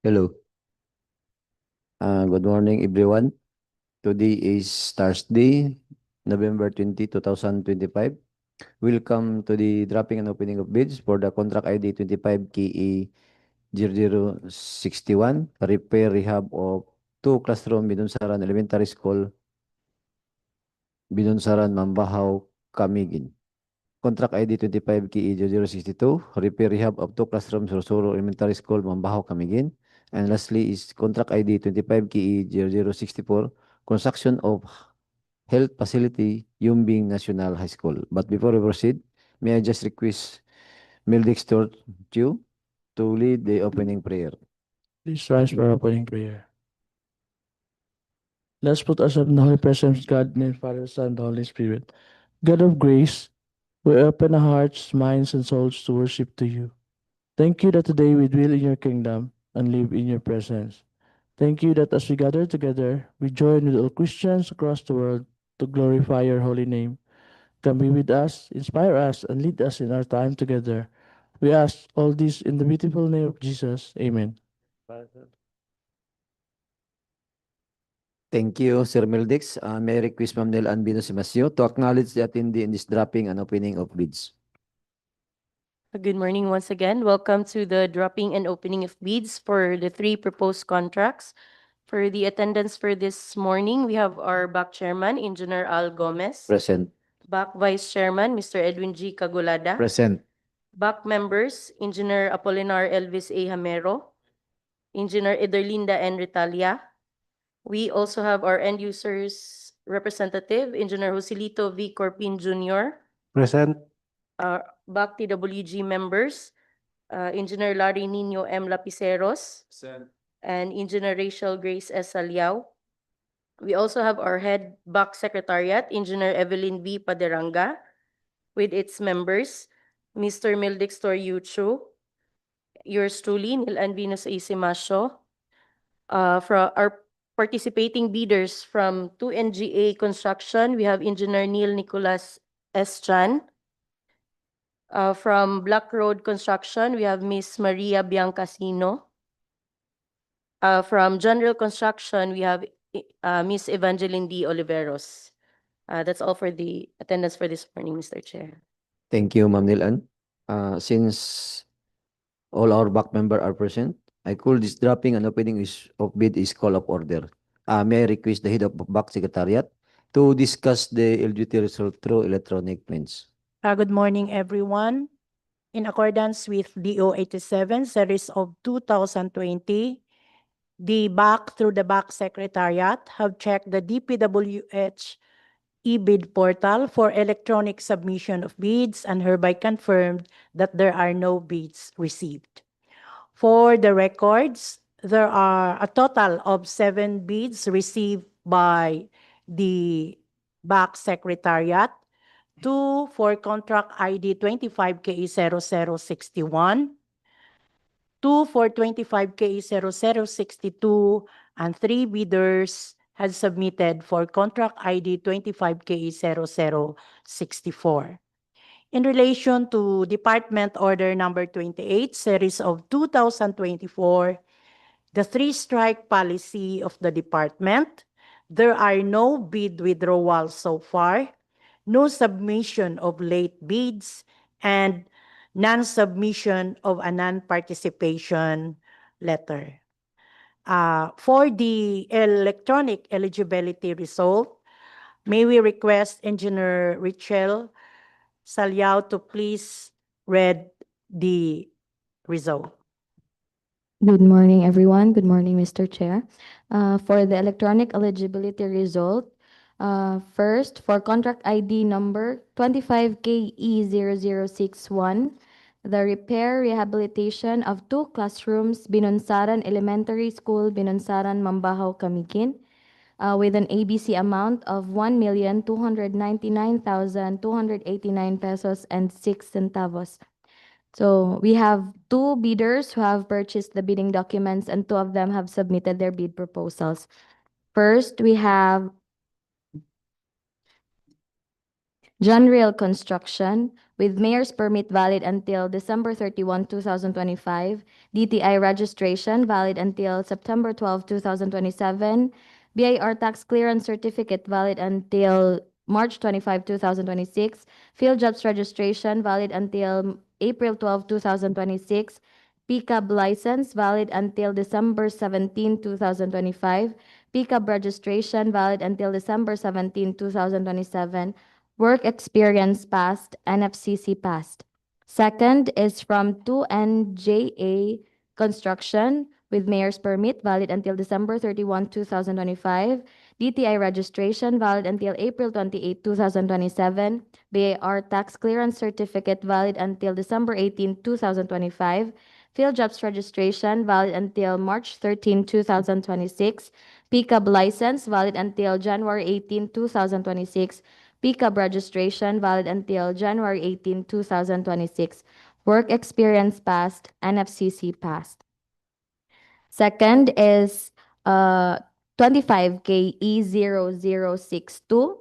Hello. Good morning, everyone. Today is Thursday, November 20, 2025. Welcome to the dropping and opening of bids for the contract ID 25KE0061, repair rehab of two classroom Binunsaran Elementary School, Binunsaran, Mambajao, Camiguin. Contract ID 25KE0062, repair rehab of two classrooms, Soro-Soro Elementary School, Mambajao, Camiguin. And lastly is contract ID 25KE0064, construction of health facility, Yumbing National High School. But before we proceed, may I just request Mildexter Chu to lead the opening prayer. Please rise for opening prayer. Let's put ourselves in the holy presence of God, in the Father, Son, and the Holy Spirit. God of grace, we open our hearts, minds, and souls to worship to you. Thank you that today we dwell in your kingdom and live in your presence. Thank you that as we gather together, we join with all Christians across the world to glorify your holy name. Come be with us, inspire us, and lead us in our time together. We ask all this in the beautiful name of Jesus. Amen. Thank you, Sir Mildex. May I request Ma'am Nel Anbino Simasio to acknowledge the attendee in this dropping and opening of bids. Good morning once again. Welcome to the dropping and opening of bids for the three proposed contracts. For the attendance for this morning, we have our back chairman, Engineer Al Gomez. Present. Back vice chairman, Mr. Edwin G. Cagulada. Present. Back members, Engineer Apolinar Elvis A. Hamero, Engineer Ederlinda N. Ritalia. We also have our end users representative, Engineer Joselito V. Corpin Jr. Present. Back TWG members, Engineer Larry Nino M. Lapiceros, and Engineer Rachel Grace S. Saliao. We also have our head back secretariat, Engineer Evelyn V. Paderanga, with its members, Mr. Mildextor Yuchu, yours truly, Nil Anvinus A. Simasio. From our participating bidders from 2NGA Construction, we have Engineer Neil Nicolas S. Chan. From Black Road Construction, we have Miss Maria Biancasino. From General Construction, we have Miss Evangeline D. Oliveros. That's all for the attendance for this morning, Mr. Chair. Thank you, Ma'am Nilan. Since all our back member are present, I call this dropping and opening of bid is call of order. May I request the head of back secretariat to discuss the LGT result through electronic means. Good morning, everyone. In accordance with DO 87, series of 2020, the back through the back secretariat have checked the DPWH e-bid portal for electronic submission of bids and hereby confirmed that there are no bids received. For the records, there are a total of 7 bids received by the back secretariat. 2 for contract ID 25KE0061, 2 for 25KE0062, and 3 bidders had submitted for contract ID 25KE0064. In relation to Department Order Number 28, Series of 2024, the 3-strike policy of the department, there are no bid withdrawals so far, no submission of late bids, and non-submission of a non-participation letter. For the electronic eligibility result, may we request Engineer Richel Saliao to please read the result. Good morning, everyone. Good morning, Mr. Chair. For the electronic eligibility result, first, for contract ID number 25KE0061, the repair rehabilitation of 2 classrooms, Binunsaran Elementary School, Binunsaran, Mambajao, Camiguin, with an ABC amount of 1,299,289 pesos and 6 centavos. So we have 2 bidders who have purchased the bidding documents and 2 of them have submitted their bid proposals. First, we have John Rail Construction, with mayor's permit valid until December 31, 2025, DTI registration valid until September 12, 2027, BIR tax clearance certificate valid until March 25, 2026, field jobs registration valid until April 12, 2026, PCAB license valid until December 17, 2025, PCAB registration valid until December 17, 2027, work experience passed, NFCC passed. Second is from 2NJA Construction with mayor's permit valid until December 31, 2025. DTI registration valid until April 28, 2027. BAR tax clearance certificate valid until December 18, 2025. Field jobs registration valid until March 13, 2026. PCAB license valid until January 18, 2026. PCAB registration valid until January 18, 2026. Work experience passed, NFCC passed. Second is 25KE0062,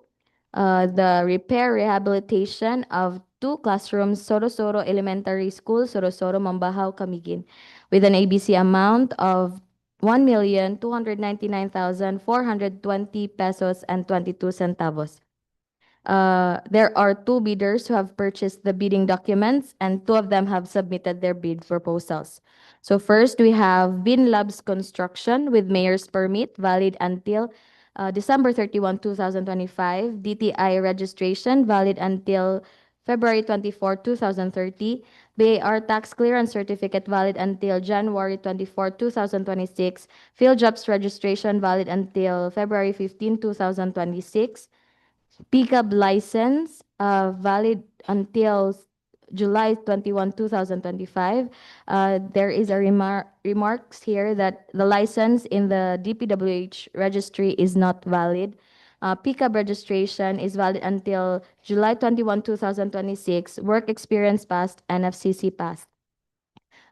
the repair rehabilitation of two classrooms, Soro-Soro Elementary School, Soro-Soro, Mambajao, Camiguin, with an ABC amount of 1,299,420 pesos and 22 centavos. There are two bidders who have purchased the bidding documents, and two of them have submitted their bid proposals. So first, we have Bin Labs Construction with mayor's permit valid until December 31, 2025. DTI registration valid until February 24, 2030. BAR tax clearance certificate valid until January 24, 2026. Field jobs registration valid until February 15, 2026. PCAB license valid until July 21, 2025. There is a remarks here that the license in the DPWH registry is not valid. PCAB registration is valid until July 21, 2026. Work experience passed, NFCC passed.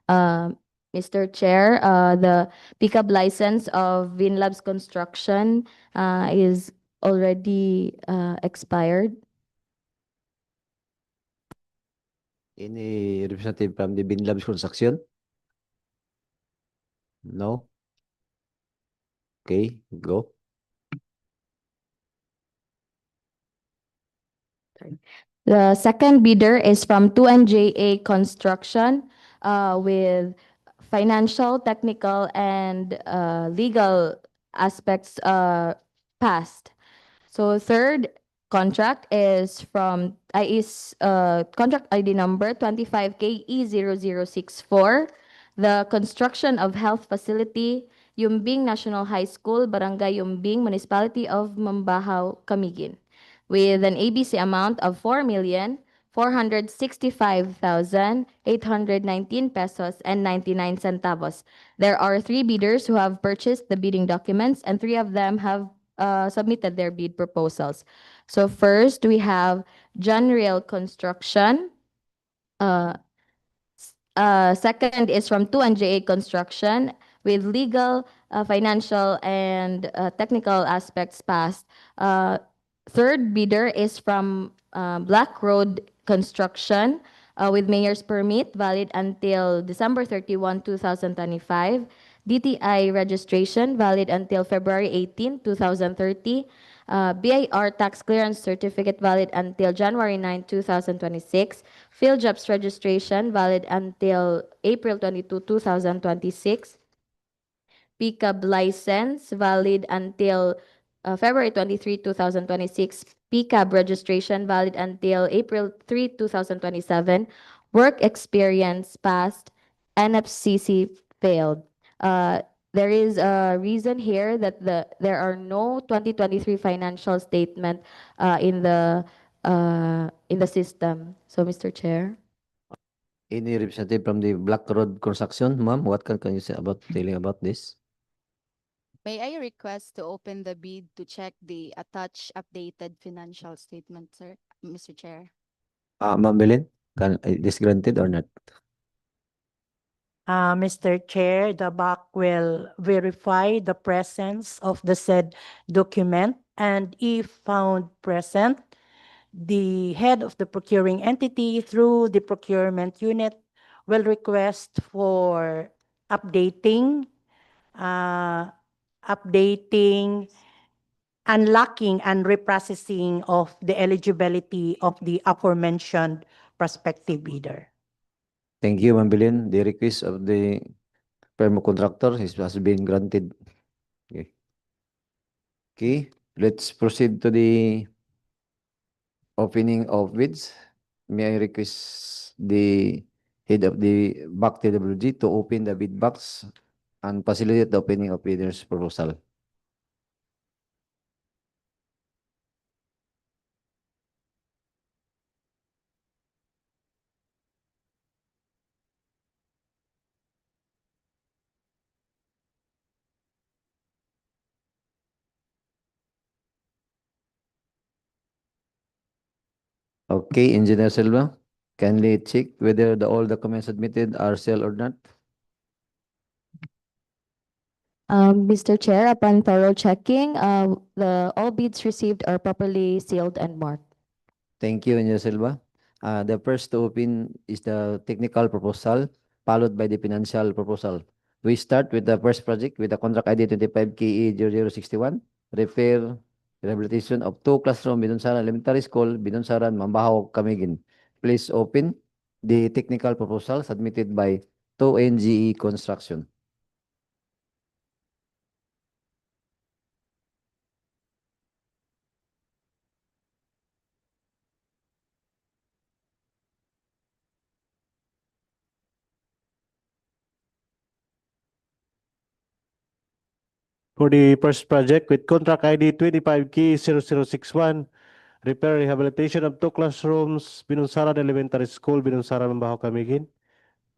Mr. Chair, the pickup license of Vinlabs Construction is already expired. Any representative from the Binlabs Construction? No? Okay, go. The second bidder is from 2NJA Construction with financial, technical, and legal aspects passed. So third contract is from contract ID number 25KE0064, the construction of health facility, Yumbing National High School, Barangay Yumbing, Municipality of Mambajao, Camiguin, with an ABC amount of 4,465,819 pesos and 99 centavos. There are three bidders who have purchased the bidding documents, and three of them have submitted their bid proposals. So first, we have John Rail Construction. Second is from 2NJA Construction with legal, financial, and technical aspects passed. Third bidder is from Black Road Construction with mayor's permit valid until December 31, 2025. DTI registration valid until February 18, 2030. BIR tax clearance certificate valid until January 9, 2026. Field jobs registration valid until April 22, 2026. PCAB license valid until February 23, 2026. PCAB registration valid until April 3, 2027. Work experience passed. NFCC failed. There is a reason here that there are no 2023 financial statement in the system. So, Mr. Chair. Any representative from the Black Road Construction? Ma'am, what can you say about telling about this? May I request to open the bid to check the attached updated financial statement, sir, Mr. Chair? Ma'am Belen, is this granted or not? Mr. Chair, the BAC will verify the presence of the said document, and if found present, the head of the procuring entity through the procurement unit will request for updating, uh, unlocking and reprocessing of the eligibility of the aforementioned prospective bidder. Thank you, Ma'am Belen. The request of the firm contractor has been granted. Okay. Okay, let's proceed to the opening of bids. May I request the head of the BAC TWG to open the bid box and facilitate the opening of bidders proposal. Okay, Engineer Silva, kindly check whether all documents submitted are sealed or not. Mr. Chair, upon thorough checking, all bids received are properly sealed and marked. Thank you, Engineer Silva. The first to open is the technical proposal, followed by the financial proposal. We start with the first project with the contract ID 25KE0061, repair, rehabilitation of 2 classroom Binunsaran Elementary School, Binunsaran, Mambajao, Camiguin. Please open the technical proposal submitted by 2NGE Construction. For the first project with contract ID 25K0061, repair rehabilitation of 2 classrooms, Binunsaran Elementary School, Binunsaran, Mambajao, Camiguin.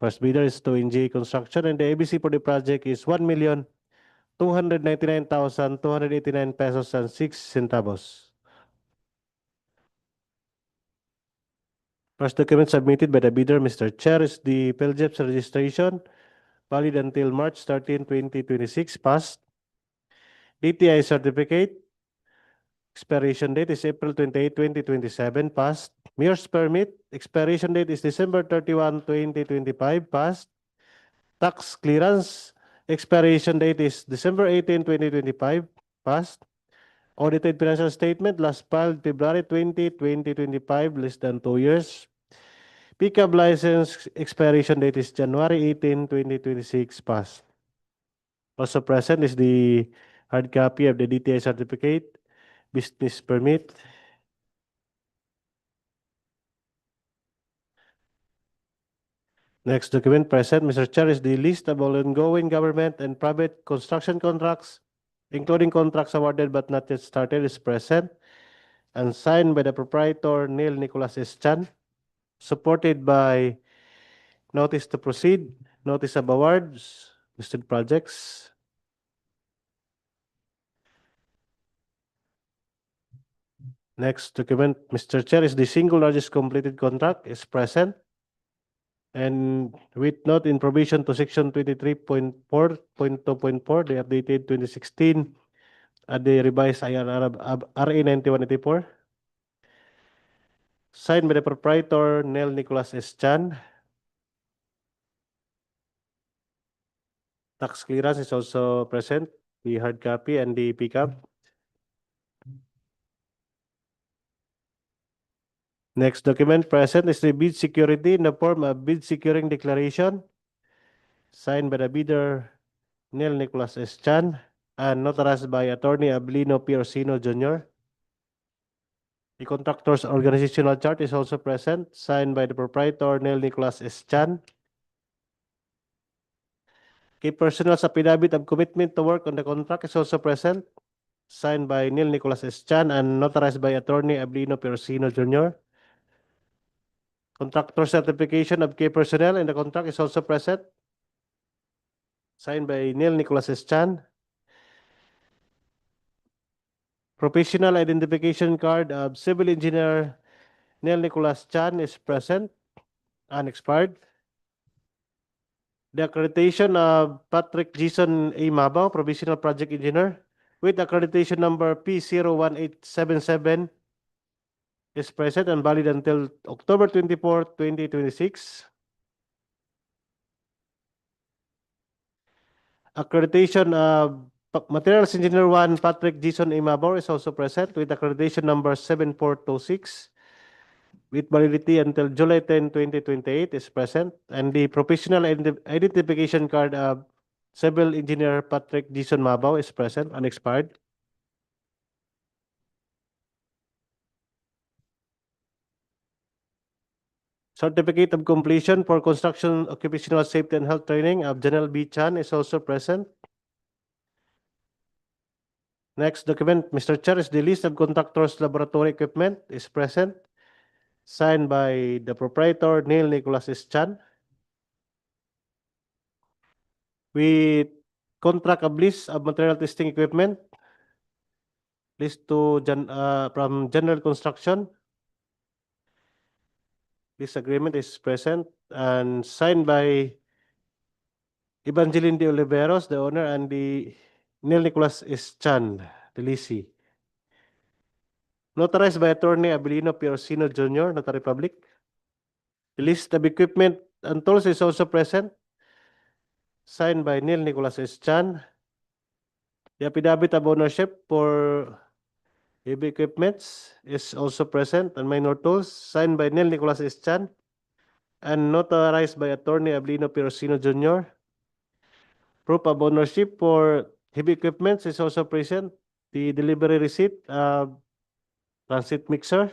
First bidder is 2NG Construction, and the ABC for the project is 1,299,289 pesos and 6 centavos. First document submitted by the bidder, Mr. Chair, is the PhilJEPS registration, valid until March 13, 2026, passed. DTI certificate, expiration date is April 28, 2027, passed. Mayor's permit, expiration date is December 31, 2025, passed. Tax clearance, expiration date is December 18, 2025, passed. Audited financial statement, last filed February 20, 2025, less than 2 years. Pickup license, expiration date is January 18, 2026, passed. Also present is the hard copy of the DTI certificate, business permit. Next document present, Mr. Chair, is the list of all ongoing government and private construction contracts, including contracts awarded but not yet started, is present and signed by the proprietor Neil Nicholas S. Chan, supported by notice to proceed, notice of awards, listed projects. Next document, Mr. Chair, is the single largest completed contract is present. And with note in provision to section 23.4.2.4, the updated 2016 at the revised IRR of RA 9184. Signed by the proprietor Neil Nicholas S. Chan. Tax clearance is also present, the hard copy and the pickup. Next document present is the bid security in the form of bid securing declaration, signed by the bidder Neil Nicholas S. Chan and notarized by Attorney Ablino P. Orsino Jr. The contractor's organizational chart is also present, signed by the proprietor Neil Nicholas S. Chan. Key personal's affidavit of commitment to work on the contract is also present, signed by Neil Nicholas S. Chan and notarized by Attorney Ablino P. Orsino Jr. Contractor certification of key personnel in the contract is also present, signed by Neil Nicholas S. Chan. Professional identification card of civil engineer Neil Nicholas Chan is present, unexpired. The accreditation of Patrick Jason A. Mabao, provisional project engineer, with accreditation number P01877 is present and valid until October 24, 2026. Accreditation Materials Engineer 1 Patrick Jason Imabor is also present with accreditation number 7426 with validity until July 10, 2028 is present, and the professional identification card of Civil Engineer Patrick Jason Mabao is present, unexpired. Certificate of completion for construction occupational safety and health training of Janelle B. Chan is also present. Next document, Mr. Chair, is the list of contractors' laboratory equipment is present, signed by the proprietor Neil Nicholas S. Chan. With contract of lease of material testing equipment, list to from General Construction. This agreement is present and signed by Evangeline de Oliveros, the owner, and the Neil Nicholas S. Chan, the leasee. Notarized by Attorney Abilino Piorcino Jr., Notary Public. The list of equipment and tools is also present, signed by Neil Nicholas S. Chan. The affidavit of ownership for heavy equipments is also present, and minor tools, signed by Neil Nicholas S. Chan and notarized by Attorney Abilino Piorcino Jr. Proof of ownership for heavy equipments is also present. The delivery receipt of transit mixer.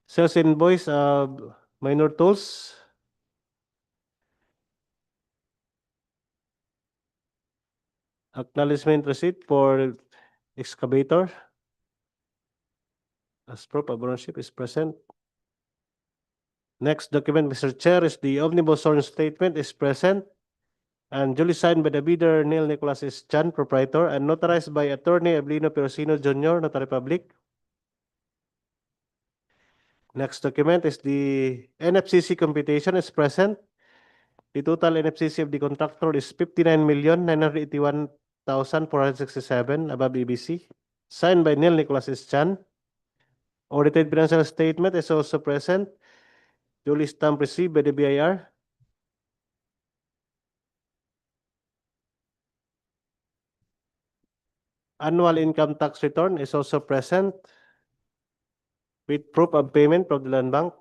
Sales invoice of minor tools. Acknowledgement receipt for excavator. As proof of ownership is present. Next document, Mr. Chair, is the omnibus sworn statement is present and duly signed by the bidder Neil Nicholas S. Chan, proprietor, and notarized by Attorney Evelino Perosino Jr., Notary Public. Next document is the NFCC computation is present. The total NFCC of the contractor is 59,981,467 above EBC. Signed by Neil Nicholas S. Chan. Audited financial statement is also present. Duly stamp received by the BIR. Annual income tax return is also present with proof of payment from the land bank.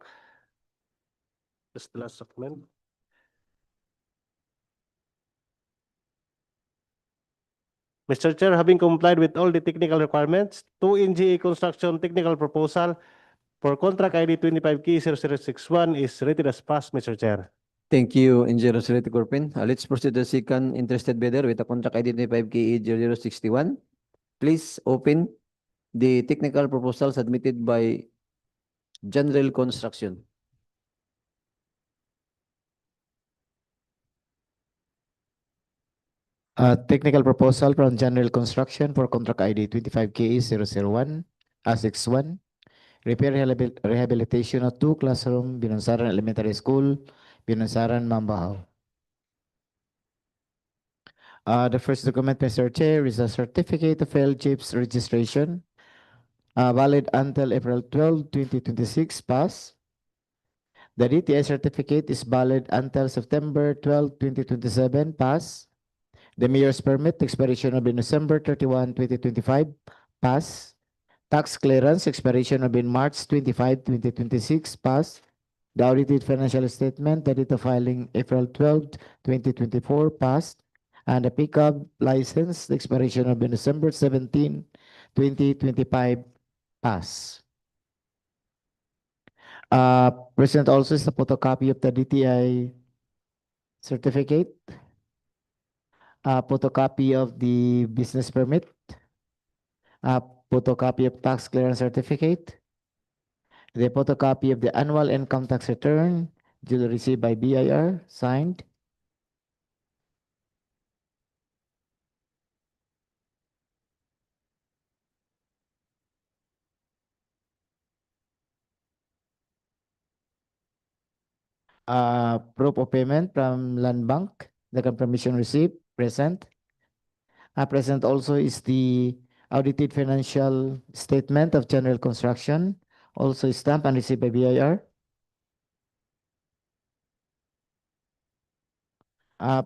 That's the last document. Mr. Chair, having complied with all the technical requirements, 2 NGA construction technical proposal for contract ID 25K0061 is rated as passed, Mr. Chair. Thank you, Engineer Silvio Corpin. Let's proceed to the second interested bidder with the contract ID 25K0061. Please open the technical proposal submitted by General Construction. Technical proposal from General Construction for contract ID 25K001 61. Repair rehabilitation of 2 classroom, Binunsaran Elementary School, Binunsaran, Mambajao. The first document, Mr. Chair, is a certificate of LGIP's registration, valid until April 12, 2026, pass. The DTI certificate is valid until September 12, 2027, pass. The mayor's permit expiration will be December 31, 2025, pass. Tax clearance expiration will be March 25, 2026, pass. The audited financial statement, the date of filing April 12, 2024, passed. And the pickup license, the expiration will be December 17, 2025, pass. Present also is a photocopy of the DTI certificate, a photocopy of the business permit, a photocopy of tax clearance certificate, the photocopy of the annual income tax return duly received by BIR, signed. Proof of payment from Land Bank, the confirmation receipt, present. Present also is the audited financial statement of general construction, also stamped and received by BIR.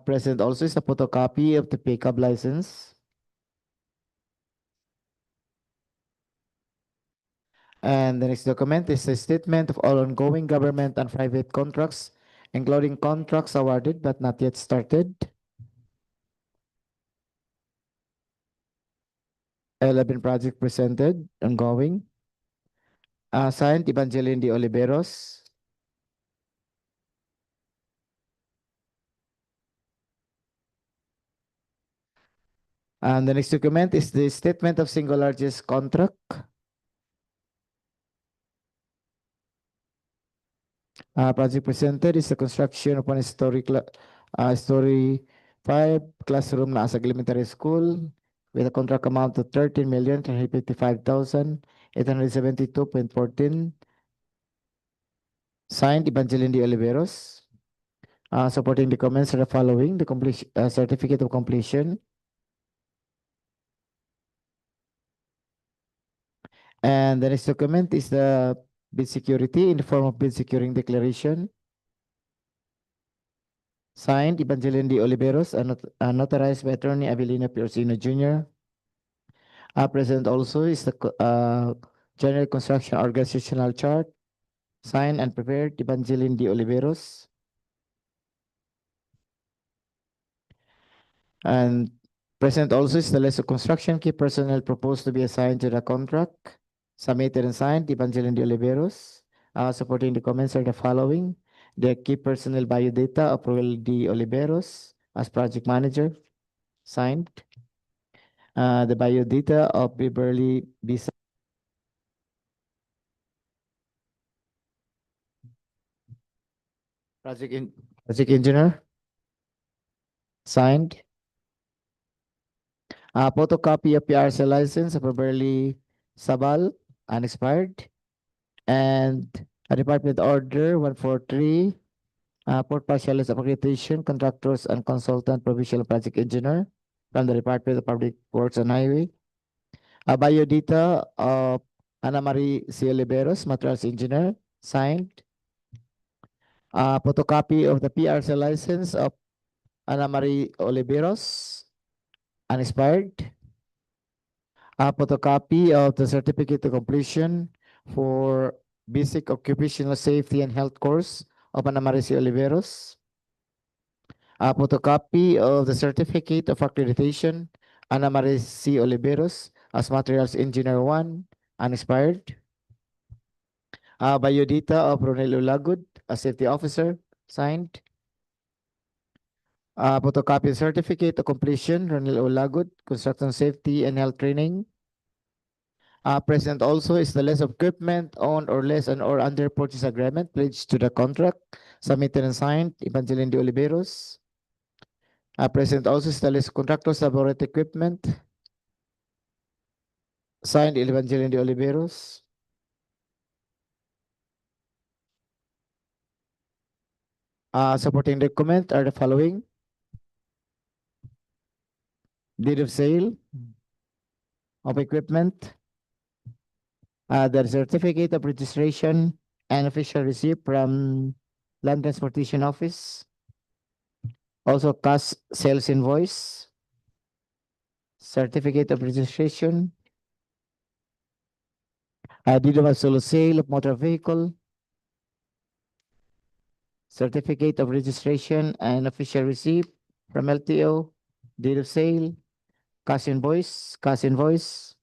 Present also is a photocopy of the pickup license. And the next document is a statement of all ongoing government and private contracts, including contracts awarded but not yet started. 11 projects presented, ongoing. Signed, Evangeline de Oliveros. And the next document is the statement of single largest contract. Project presented is the construction of one story 5 classroom na Asag Elementary School with a contract amount of 13,355,872.14. Signed, Evangeline de Oliveros. Supporting the comments are the following: the completion certificate of completion, and the next document is the bid security in the form of bid securing declaration. Signed, Evangeline de Oliveros, and notarized by Attorney Avelino Piorcino Jr. Present also is the general construction organizational chart, signed and prepared, Evangeline de Oliveros. And present also is the list of construction key personnel proposed to be assigned to the contract, submitted and signed, Evangeline de Oliveros. Supporting the comments are the following: the key personnel biodata of Roel D. Oliveros as project manager, signed. The biodata of Beverly B. Project engineer, signed. Photocopy of PRC license of Beverly Sabal, unexpired. And a department order 143 for partial accreditation, contractors and consultant provisional project engineer from the Department of Public Works and Highway. A biodata of Ana Marie C. Oliveros, materials engineer, signed. A photocopy of the PRC license of Ana Marie Oliveros, unexpired. A photocopy of the certificate of completion for basic occupational safety and health course of Ana Marie C. Oliveros. A photocopy of the certificate of accreditation Ana Marie C. Oliveros as materials engineer 1, unexpired. Biodata of Ronel Ulagud as safety officer, signed. Photocopy certificate of completion Ronel Ulagud, construction safety and health training. Present also is the list of equipment owned or less and or under purchase agreement pledged to the contract, submitted and signed, Evangeline de Oliveros. Present also is the list of contractors laboratory equipment, signed, Evangeline de Oliveros. Supporting document are the following: deed of sale of equipment, the certificate of registration and official receipt from Land Transportation Office, also cash sales invoice, certificate of registration, deed of solo sale of motor vehicle, certificate of registration and official receipt from LTO, deed of sale, cash invoice, cash invoice,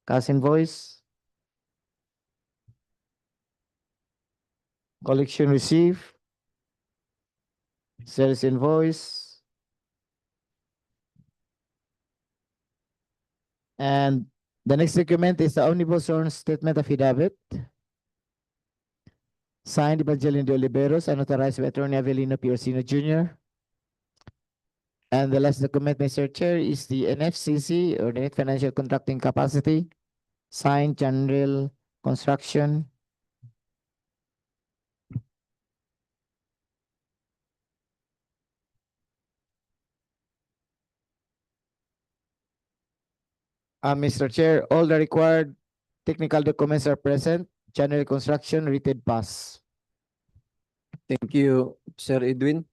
cash invoice, collection receipt, sales invoice, and the next document is the omnibus sworn statement affidavit, signed Evangeline de Oliveros and authorized by Attorney Avelino P. Orsino Jr. And the last document, Mr. Chair, is the NFCC or the Net Financial Contracting Capacity, signed General Construction. Mr. Chair, all the required technical documents are present. January construction rated pass. Thank you, Sir Edwin.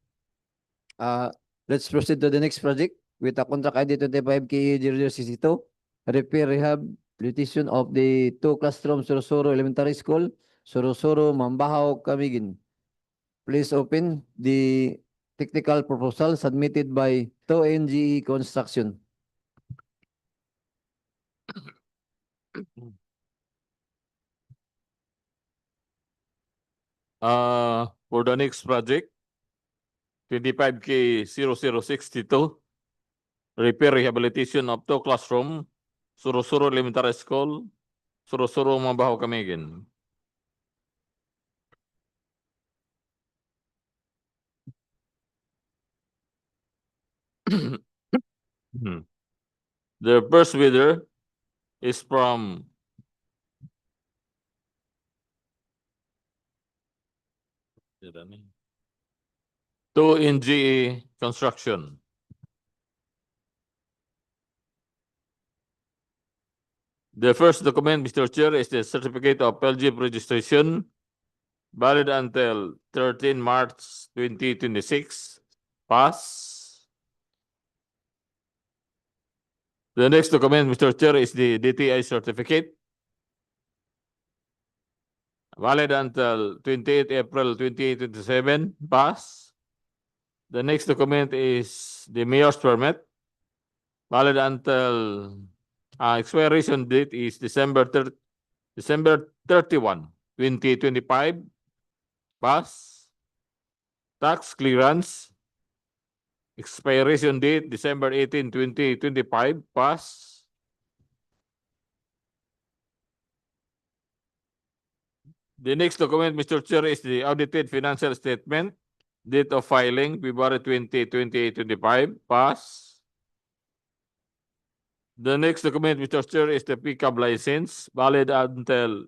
Let's proceed to the next project with a contract ID 25KE0062, repair rehabilitation of the two classrooms Soro-Soro Elementary School, Soro-Soro, Mambajao, Camiguin. Please open the technical proposal submitted by 2NGE Construction. For the next project, 25K0062, repair rehabilitation of two classroom, Soro-Soro Elementary School, Soro-Soro Mambajao Camiguin. The first bidder is from to NGE Construction. The first document, Mr. Chair, is the certificate of LGIP registration valid until 13 March 2026. Pass. The next document, Mr. Chair, is the DTI certificate valid until 28 April 2027. Pass. The next document is the mayor's permit valid until expiration date is December 31, 2025. Pass. Tax clearance. Expiration date December 18, 2025. Pass. The next document, Mr. Chair, is the audited financial statement. Date of filing February 20, 2025. Pass. The next document, Mr. Chair, is the pickup license valid until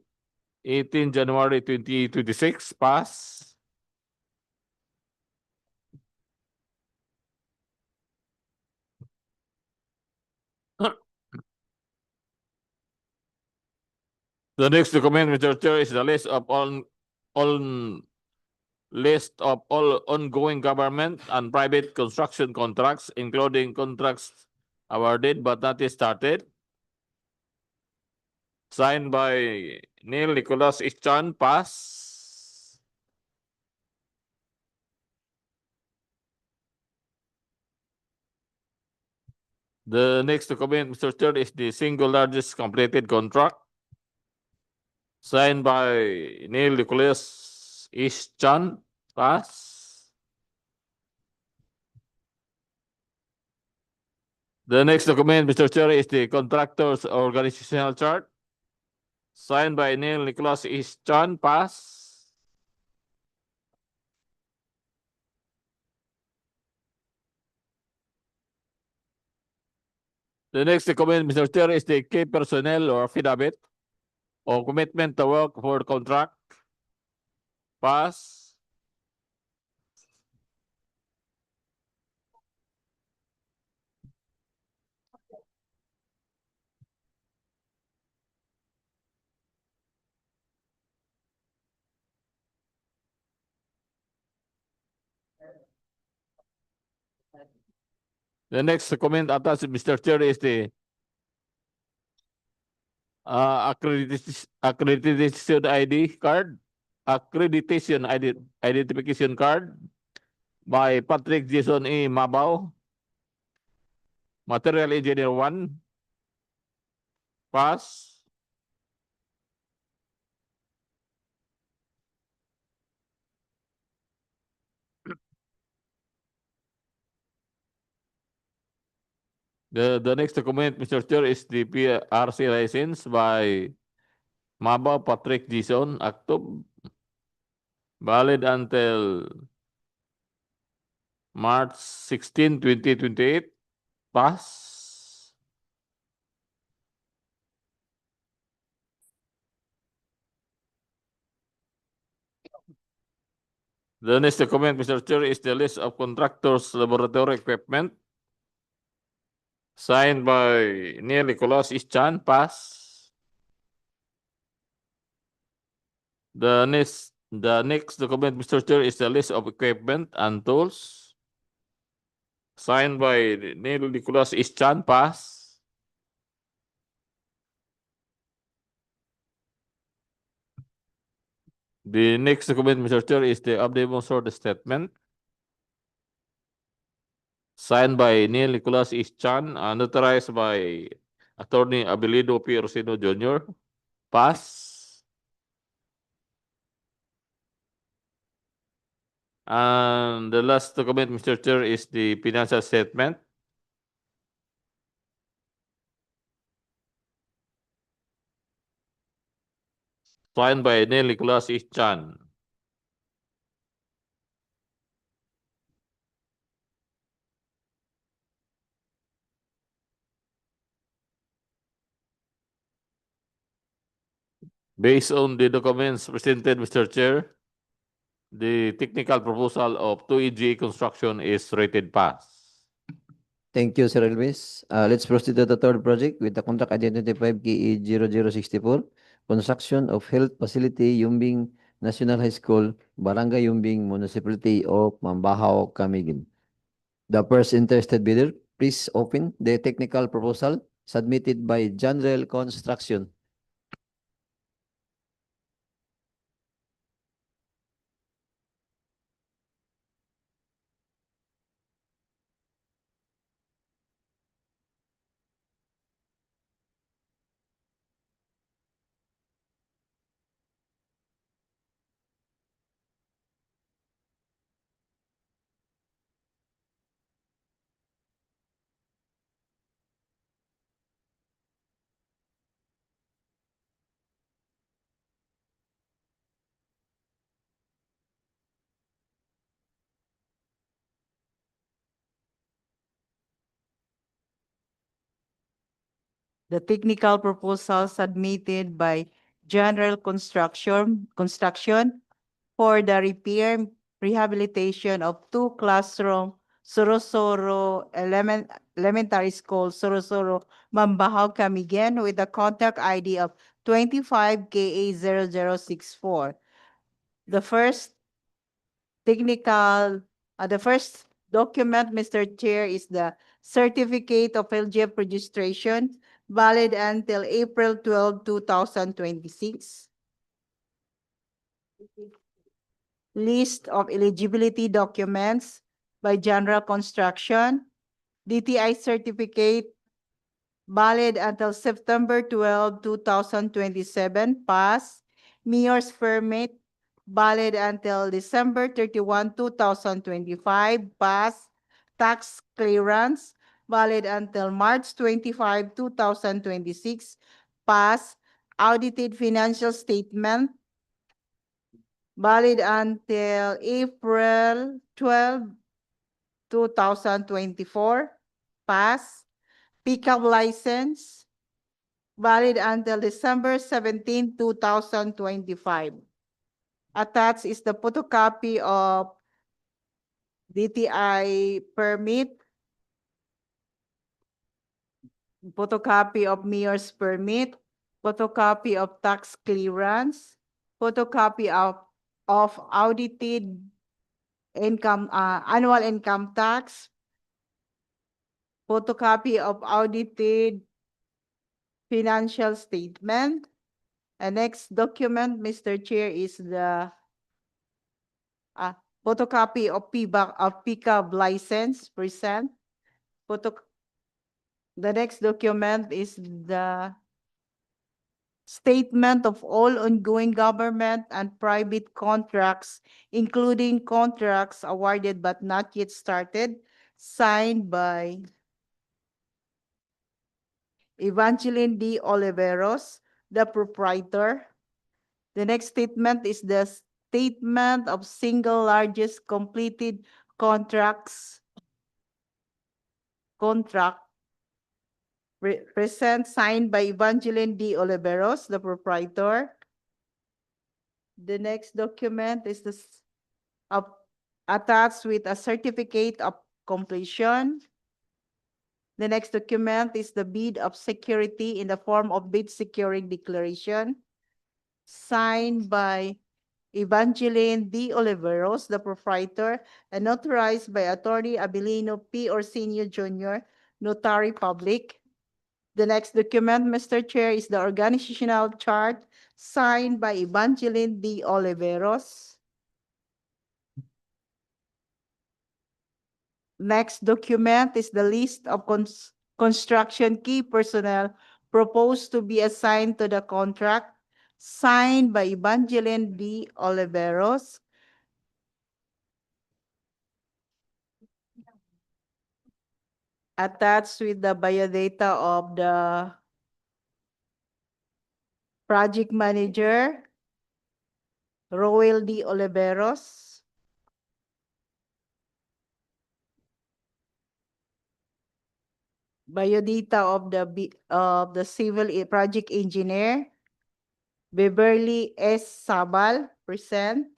18 January 2026. Pass. The next document, Mr. Chair, is the list of all ongoing government and private construction contracts, including contracts awarded but not yet started. Signed by Neil Nicholas Ichan. Pass. The next document, Mr. Chair, is the single largest completed contract. Signed by Neil Nicholas Ichan. Pass. The next document, Mr. Chair, is the contractor's organizational chart. Signed by Neil Nicholas Ichan. Pass. The next document, Mr. Chair, is the key personnel or affidavit or commitment to work for contract. Pass. The next document attached, Mr. Chair, is the accreditation ID card, accreditation identification card by Patrick Jason E. Mabao, Material Engineer 1. Pass. The next document, Mr. Chair, is the PRC license by Mabao Patrick Jason, Actub, valid until March 16, 2028. Pass. The next document, Mr. Chair, is the list of contractors' laboratory equipment. Signed by Neil Nicolas Ischan, pass. The next document, Mr. Chair, is the list of equipment and tools. Signed by Neil Nicolas Ischan, pass. The next document, Mr. Chair, is the Abdemosorte statement. Signed by Neil Nicolas Ischan, notarized by Attorney Abilido P. Rosino Jr. Pass. And the last document, Mr. Chair, is the financial statement. Signed by Neil Nicolas Ischan. Based on the documents presented, Mr. Chair, the technical proposal of 2EGA construction is rated pass. Thank you, Sir Elvis. Let's proceed to the third project with the contract identified KE 0064, construction of health facility, Yumbing National High School, Barangay Yumbing, Municipality of Mambajao, Camiguin. The first interested bidder, please open the technical proposal submitted by General Construction. The technical proposal submitted by General Construction for the repair rehabilitation of two classroom Soro-Soro Elementary School, Soro-Soro, Mambajao, Camiguin, with a contact ID of 25KA0064. The first document, Mr. Chair, is the Certificate of LGF registration valid until April 12, 2026. List of eligibility documents by General Construction, DTI certificate valid until September 12, 2027, pass. Mayor's permit valid until December 31, 2025, pass. Tax clearance valid until March 25, 2026, pass. Audited financial statement valid until April 12, 2024, pass. Pickup license valid until December 17, 2025. Attached is the photocopy of DTI permit, photocopy of mayor's permit, photocopy of tax clearance, photocopy of audited income, annual income tax, photocopy of audited financial statement. And next document, Mr. Chair, is the photocopy of pickup license present. The next document is the statement of all ongoing government and private contracts, including contracts awarded but not yet started, signed by Evangeline D. Oliveros, the proprietor. The next statement is the statement of single largest completed contract present, signed by Evangeline D. Oliveros, the proprietor. The next document is attached with a certificate of completion. The next document is the bid of security in the form of bid securing declaration, signed by Evangeline D. Oliveros, the proprietor, and notarized by Attorney Abilino P. Orsino Jr., Notary Public. The next document, Mr. Chair, is the organizational chart signed by Evangeline D. Oliveros. Next document is the list of construction key personnel proposed to be assigned to the contract, signed by Evangeline D. Oliveros. Attached with the biodata of the project manager, Roel D. Oliveros. Biodata of the civil project engineer, Beverly S. Sabal, present.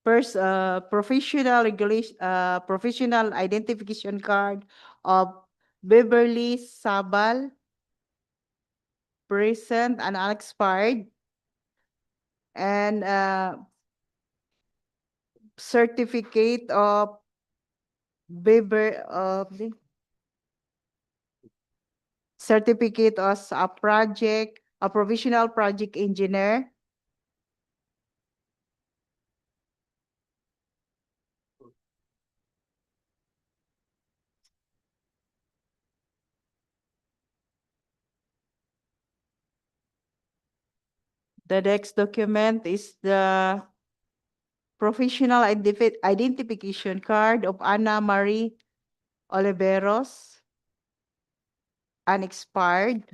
First, professional identification card of Beverly Sabal, present and unexpired, and certificate of certificate as a provisional project engineer. The next document is the professional identification card of Ana Marie Oliveros, unexpired.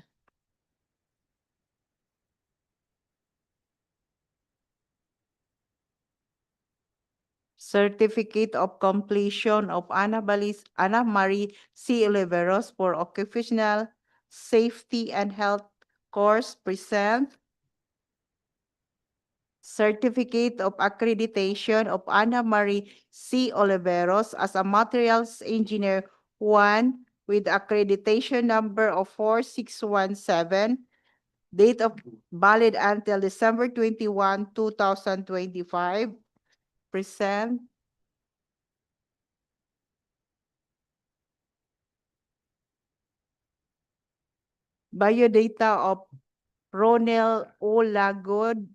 Certificate of completion of Ana Marie C. Oliveros for occupational safety and health course, present. Certificate of accreditation of Ana Marie C. Oliveros as a materials engineer 1 with accreditation number of 4617. Date of valid until December 21, 2025. Present. Biodata of Ronel O. Lagod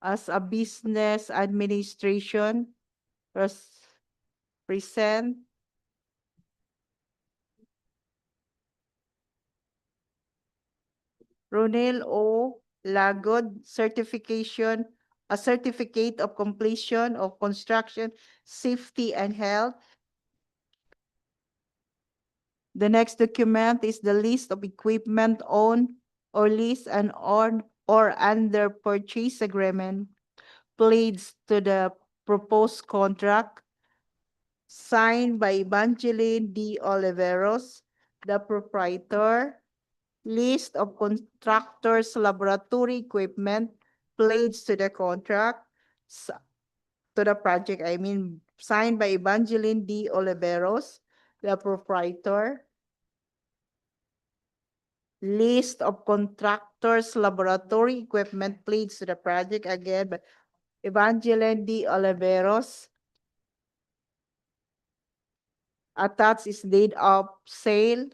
as a business administration. Present. Ronel O. Lagod certification, a certificate of completion of construction safety and health. The next document is the list of equipment owned or leased and on or under purchase agreement placed to the proposed contract, signed by Evangeline D. Oliveros, the proprietor. List of contractors' laboratory equipment placed to the contract, to the project, signed by Evangeline D. Oliveros, the proprietor. List of contractors' laboratory equipment placed to the project, again by Evangeline D. Oliveros. Attached is date of sale.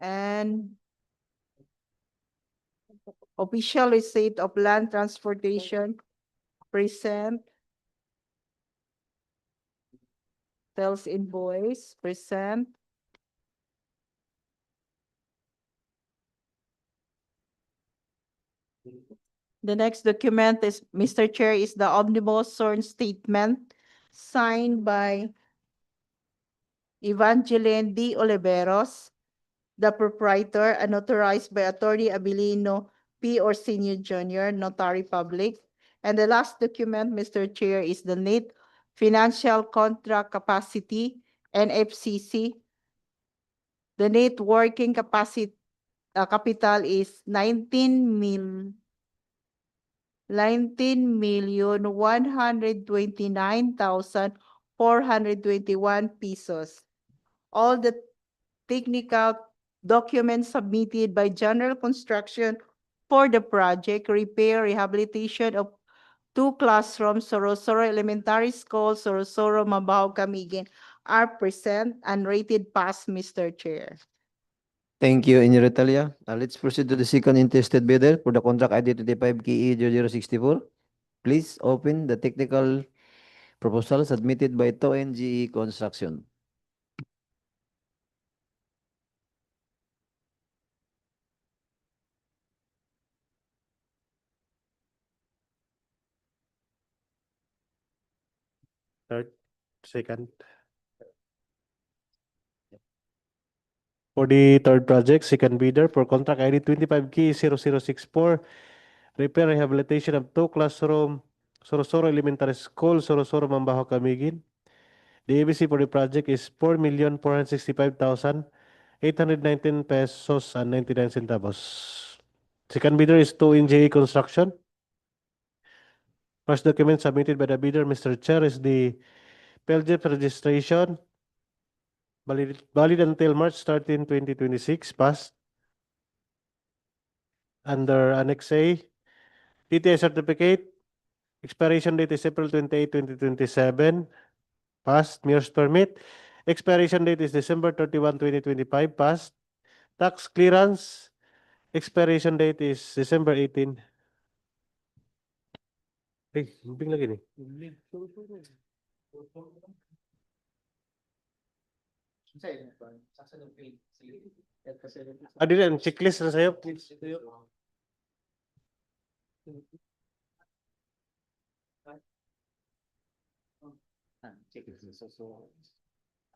And official receipt of land transportation, present. Sales invoice, present. The next document is, Mr. Chair, is the omnibus sworn statement signed by Evangeline D. Oliveros, the proprietor, and notarized by Attorney Abilino P. Orsino Jr., Notary Public. And the last document, Mr. Chair, is the net financial contract capacity, NFCC. The net working capacity capital is 19,129,421 pesos. All the technical documents submitted by General Construction for the project, repair, rehabilitation of 2 classrooms, Soro-Soro Elementary School, Soro-Soro, Mambajao, Camiguin, are present and rated pass, Mr. Chair. Thank you, Engineer Talia. Let's proceed to the second interested bidder for the contract ID 25 KE 0064. Please open the technical proposal submitted by TONGE Construction. Third, second. For the third project, second bidder for contract ID 25K0064, repair rehabilitation of 2 classroom, Soro-Soro Elementary School, Soro-Soro, Mambajao, Camiguin. The ABC for the project is 4,465,819 pesos and 99 centavos. Second bidder is 2NJE Construction. First document submitted by the bidder, Mr. Chair, is the PLJEP registration, valid until March 13, 2026, passed. Under Annex A, DTI certificate, expiration date is April 28, 2027, passed. Mayor's permit, expiration date is December 31, 2025, passed. Tax clearance, expiration date is December 18. Hey, Yumbing lagi nih. Ada yang checklist na sa'yo.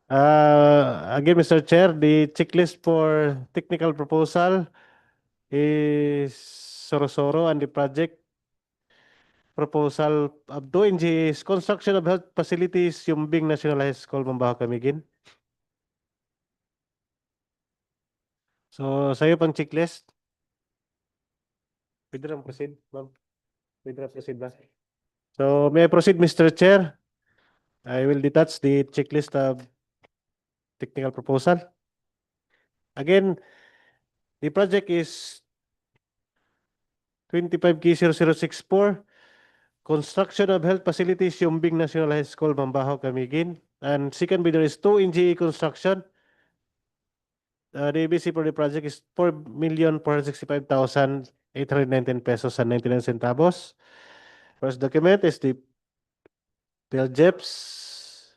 Again, Mr. Chair, the checklist for technical proposal is Soro-Soro, and the project proposal of doing is construction of health facilities, Yumbing National High School, Mambajao, Camiguin. So, sa'yo pang checklist. Pwede lang proceed, ma'am. Pwede lang proceed ba? So, may I proceed, Mr. Chair? I will detach the checklist of technical proposal. Again, the project is 25K0064, construction of health facilities, Yumbing National High School, Mambajao, Camiguin. And second bidder is 2NGE Construction. The ABC for the project is 4,465,819 pesos and 99 centavos. First document is the PLJEP's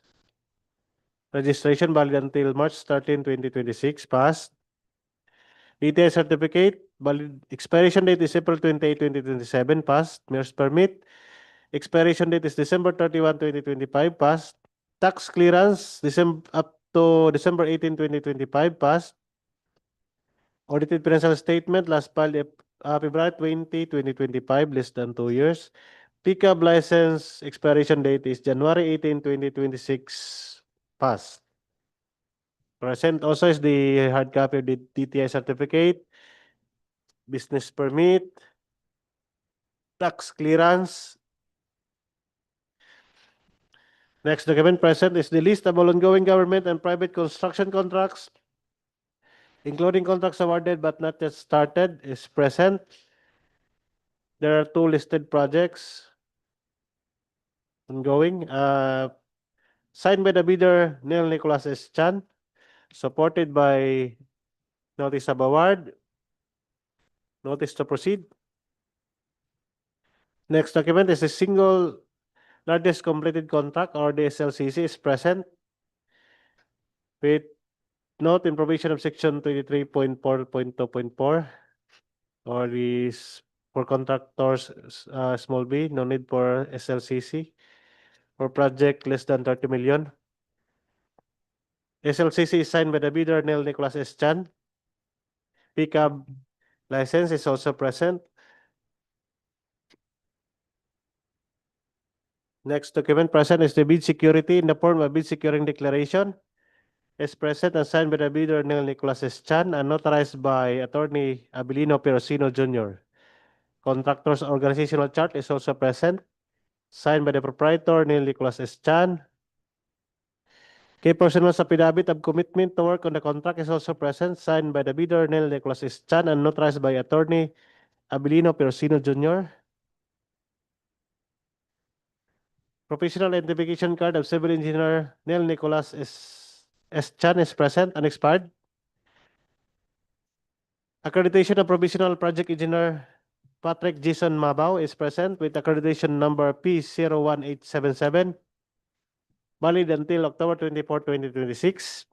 registration, valid until March 13, 2026, passed. DTI certificate, valid expiration date is April 28, 2027, passed. Mayor's permit, expiration date is December 31, 2025, passed. Tax clearance, up to December 18, 2025, passed. Audited financial statement, last filed February 20, 2025, less than 2 years. Pickup license expiration date is January 18, 2026, passed. Present also is the hard copy of the DTI certificate, business permit, tax clearance. Next document present is the list of all ongoing government and private construction contracts, including contracts awarded but not yet started, is present. There are 2 listed projects ongoing, signed by the bidder Neil Nicholas S. Chan, supported by notice of award, notice to proceed. Next document is a single largest completed contract, or the SLCC, is present with note in provision of section 23.4.2.4, or is for contractors small b, no need for SLCC. For project less than 30 million. SLCC is signed by the bidder Neil Nicholas S. Chan. Pickup license is also present. Next document present is the bid security in the form of bid securing declaration. is present and signed by the bidder Neil Nicholas S. Chan and notarized by Attorney Abilino Perosino Jr. Contractor's organizational chart is also present, signed by the proprietor Neil Nicholas S. Chan. Key personal affidavit of commitment to work on the contract is also present, signed by the bidder Neil Nicholas S. Chan and notarized by Attorney Abilino Perosino Jr. Professional identification card of civil engineer Neil Nicholas S. Chan is present and expired. Accreditation of provisional project engineer Patrick Jason Mabao is present with accreditation number P01877, valid until October 24, 2026.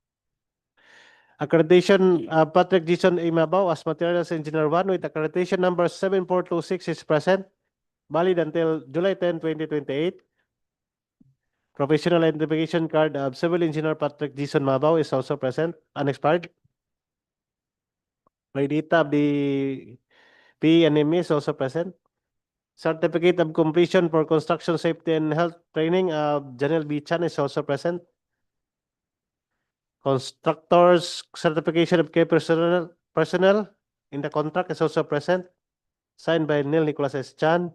Accreditation Patrick Jason A. Mabao as Materials Engineer 1 with accreditation number 7426 is present, valid until July 10, 2028. Professional identification card of Civil Engineer Patrick Jason Mabao is also present, unexpired. By data of the PNM is also present. Certificate of completion for construction safety and health training of Janelle B. Chan is also present. Constructors certification of key personnel in the contract is also present, signed by Neil Nicholas S. Chan.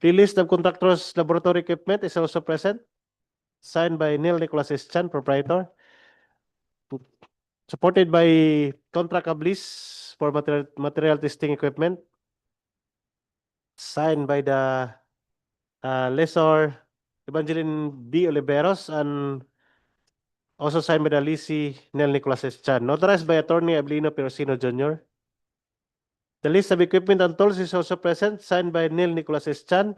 The list of contractors laboratory equipment is also present, signed by Neil Nicholas S. Chan, proprietor. Supported by contract of lease for material testing equipment, signed by the lessor Evangeline D. Oliveros and also signed by the lessee Neil Nicholas S. Chan, notarized by Attorney Abilino Perosino Jr. The list of equipment and tools is also present, signed by Neil Nicholas S. Chan,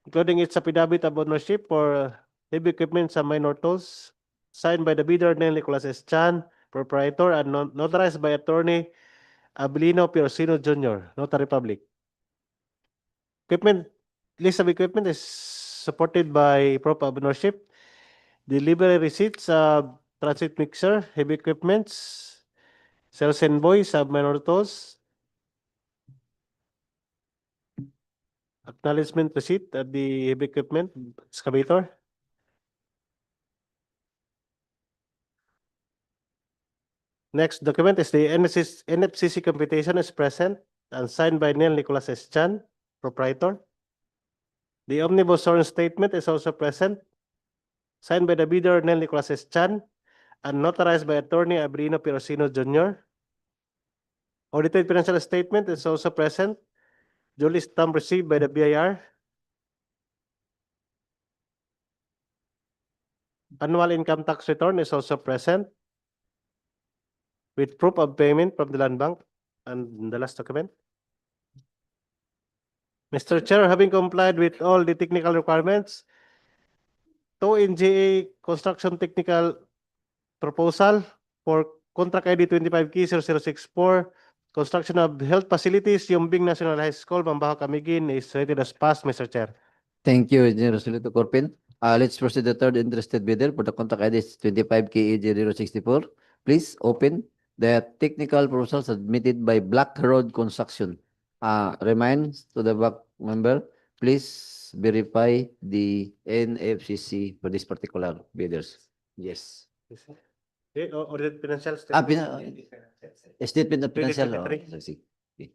including its affidavit of ownership for heavy equipment and minor tools, signed by the bidder Neil Nicholas S. Chan, proprietor, and notarized by Attorney Abilino Perosino Jr., Notary Public. List of equipment is supported by proof of ownership, delivery receipts of transit mixer, heavy equipments, sales invoice of minor tools, acknowledgement receipt of the heavy equipment, excavator. Next document is the NFCC computation is present and signed by Neil Nicholas S. Chan, proprietor. The omnibus sworn statement is also present, signed by the bidder Neil Nicholas S. Chan and notarized by Attorney Abrino Perosino Jr. Audited financial statement is also present, duly stamped received by the BIR. Annual income tax return is also present with proof of payment from the Land Bank and the last document. Mr. Chair, having complied with all the technical requirements, to NGA construction technical proposal for contract ID 25K0064, construction of health facilities, Yumbing National High School, Mambajao, Camiguin is rated as passed, Mr. Chair. Thank you, Engineer Solito Corpin. Let's proceed to the third interested bidder for the contract ID 25KE064. Please open the technical proposal submitted by Black Road Construction. Reminds to the back member, please verify the NFCC for this particular bidders. Yes. Audited financial statement. Statement of financial. 2023. Okay.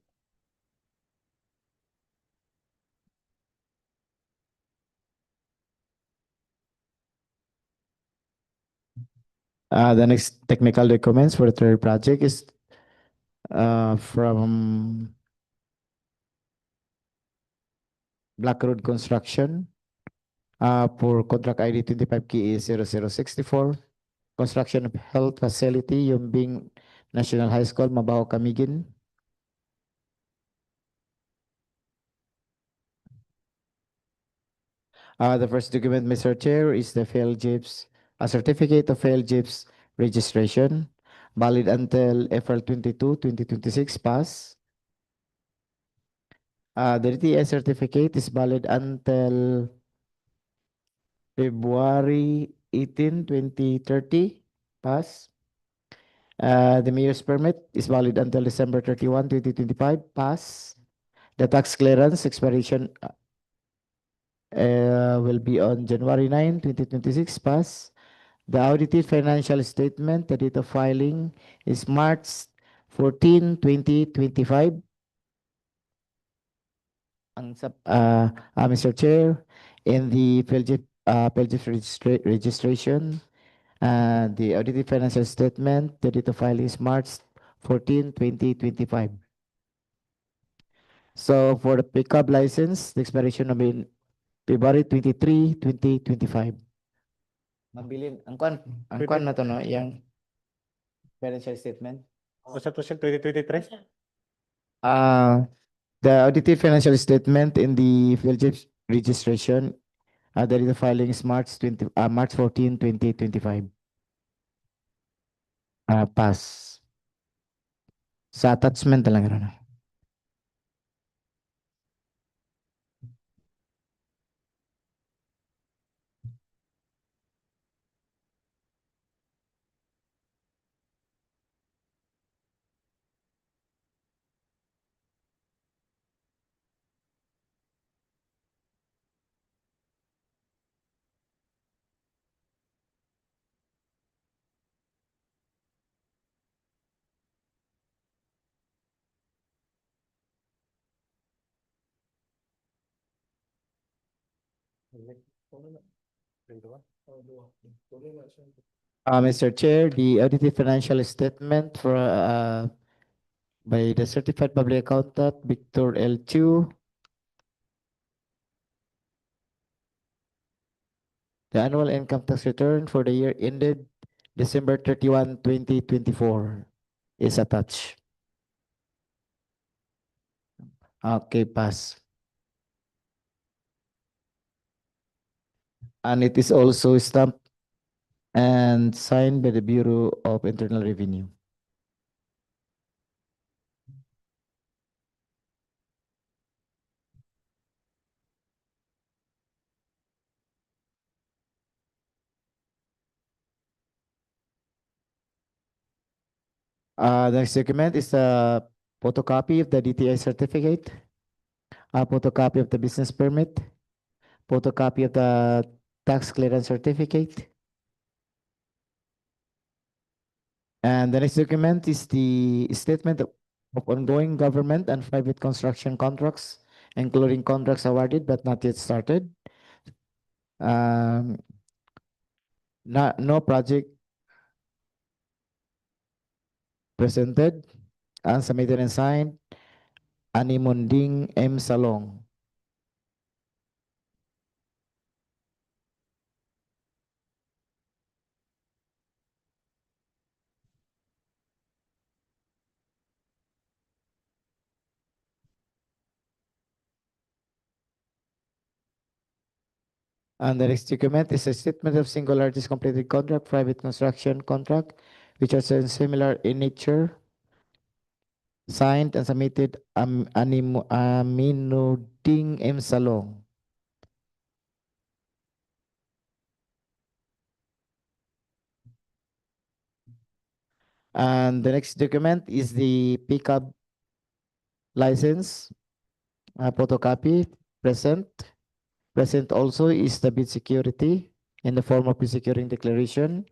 The next technical documents for the third project is from Black Road Construction for contract ID 25KE0064, construction of health facility, Yumbing National High School, Mambajao, Camiguin. The first document, Mr. Chair, is the FAILGIPS, a certificate of FAILGIPS registration, valid until April 22, 2026, pass. The DTI certificate is valid until February 18, 2030, pass. The mayor's permit is valid until December 31, 2025, pass. The tax clearance expiration will be on January 9, 2026, pass. The audited financial statement, the date of filing is March 14, 2025. Mr. Chair, in the PhilGIF registration, the audited financial statement, the date of filing is March 14, 2025. So for the pickup license, the expiration will be February 23, 2025. Mabilin, ang kwan na to no, yung financial statement. What's that question? 2023? The audited financial statement in the PhilGIF registration, the date of filing is March 14, 2025. Pass. Sa attachment lang ron. Mr. Chair, the audited financial statement for by the certified public accountant Victor L. Chu. The annual income tax return for the year ended December 31, 2024 is attached. Okay, pass. And it is also stamped and signed by the Bureau of Internal Revenue. The next document is a photocopy of the DTI certificate, a photocopy of the business permit, photocopy of the tax clearance certificate. And the next document is the statement of ongoing government and private construction contracts, including contracts awarded but not yet started. No project presented, unsubmitted and signed. Animunding M. Salong. And the next document is a statement of single largest completed contract, private construction contract, which are similar in nature, signed and submitted Aminuding M. Salong. And the next document is the pickup license, photocopy, present. Present also is the bid security in the form of bid securing declaration,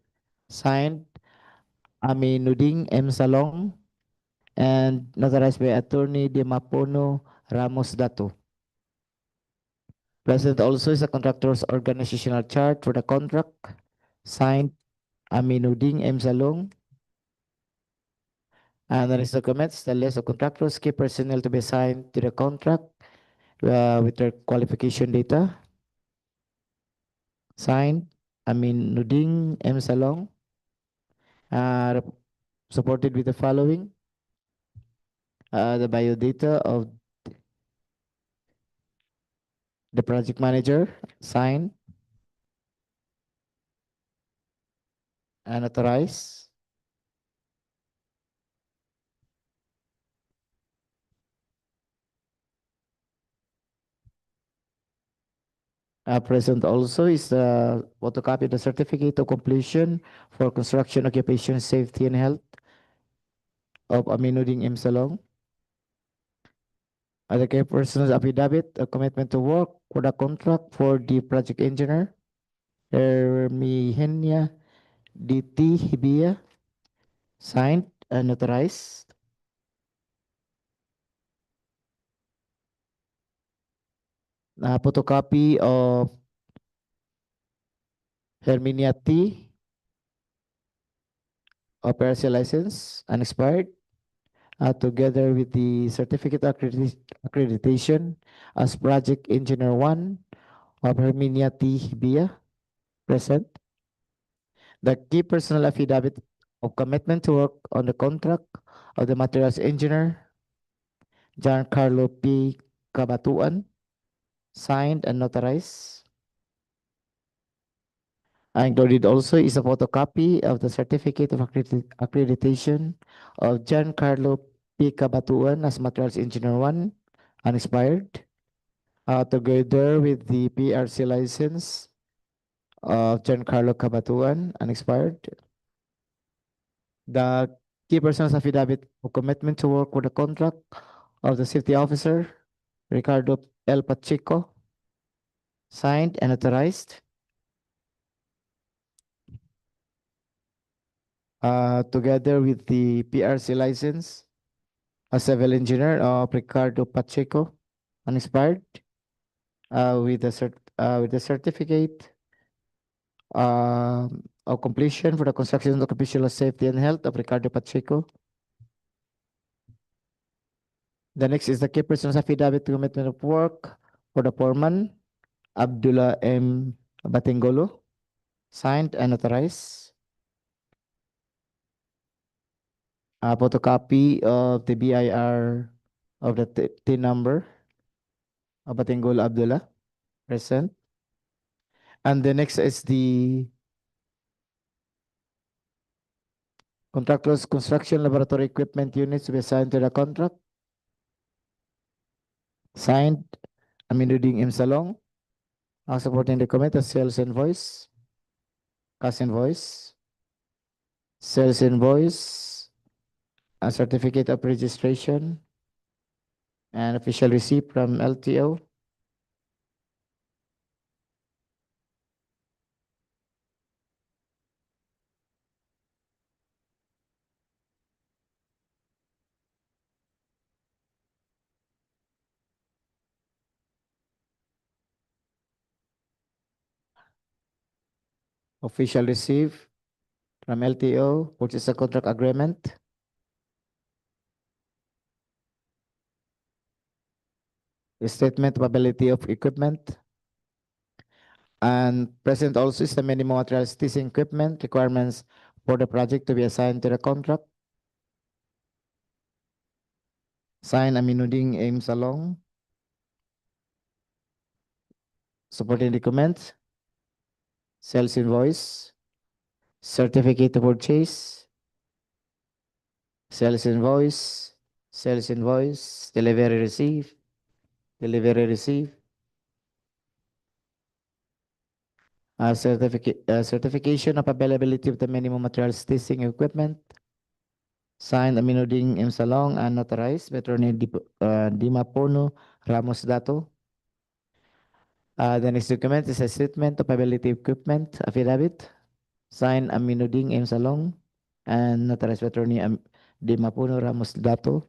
signed Aminuding M. Salong and notarized by Attorney De Mapono Ramos Dato. Present also is a contractor's organizational chart for the contract, signed Aminuding M. Salong. And the next document is the list of contractors, key personnel to be assigned to the contract with their qualification data, signed Aminuding M. Salong, supported with the following: the biodata of the project manager, signed and authorized. Present also is the photocopy of the certificate of completion for construction, occupation, safety, and health of Aminuding M. Salong. Other key persons affidavit, a commitment to work for the contract for the project engineer, Hermihenia DT Hibia, signed and notarized. Photocopy of Herminia T, operacy license, unexpired, together with the certificate accreditation as project engineer 1 of Herminia T. Hibia, present. The key personal affidavit of commitment to work on the contract of the materials engineer, Giancarlo P. Cabatuan, signed and notarized. Included also is a photocopy of the certificate of accreditation of Giancarlo P. Cabatuan as materials engineer 1, unexpired, together with the PRC license of Giancarlo Cabatuan, unexpired. The key person's affidavit of commitment to work with the contract of the safety officer, Ricardo L. Pacheco, signed and authorized. Together with the PRC license, a civil engineer of Ricardo Pacheco, unexpired, with the certificate of completion for the construction of occupational safety and health of Ricardo Pacheco. The next is the key person's affidavit to commitment of work for the foreman, Abdullah M. Batingolo, signed and authorized. A photocopy of the BIR of the TIN number of Batingolo Abdullah, present. And the next is the contractor's construction laboratory equipment units to be assigned to the contract, signed Aminuddin M. Salong. Supporting the commit, a sales invoice, cash invoice, sales invoice, a certificate of registration, and official receipt from LTO. Official receipt from LTO, which is a contract agreement. A statement of ability of equipment. And present also is the minimum materials testing equipment requirements for the project to be assigned to the contract. Signed Aminuddin M. Salong. Supporting documents, sales invoice, certificate of purchase, sales invoice, delivery receipt, certification of availability of the minimum materials testing equipment, signed Aminuddin M. Salong and notarized by Attorney Dimapono Ramos Dato. The next document is a statement of availability of equipment affidavit, signed Aminuddin M. Salong and notarized by Attorney Dimapono Ramos Dato.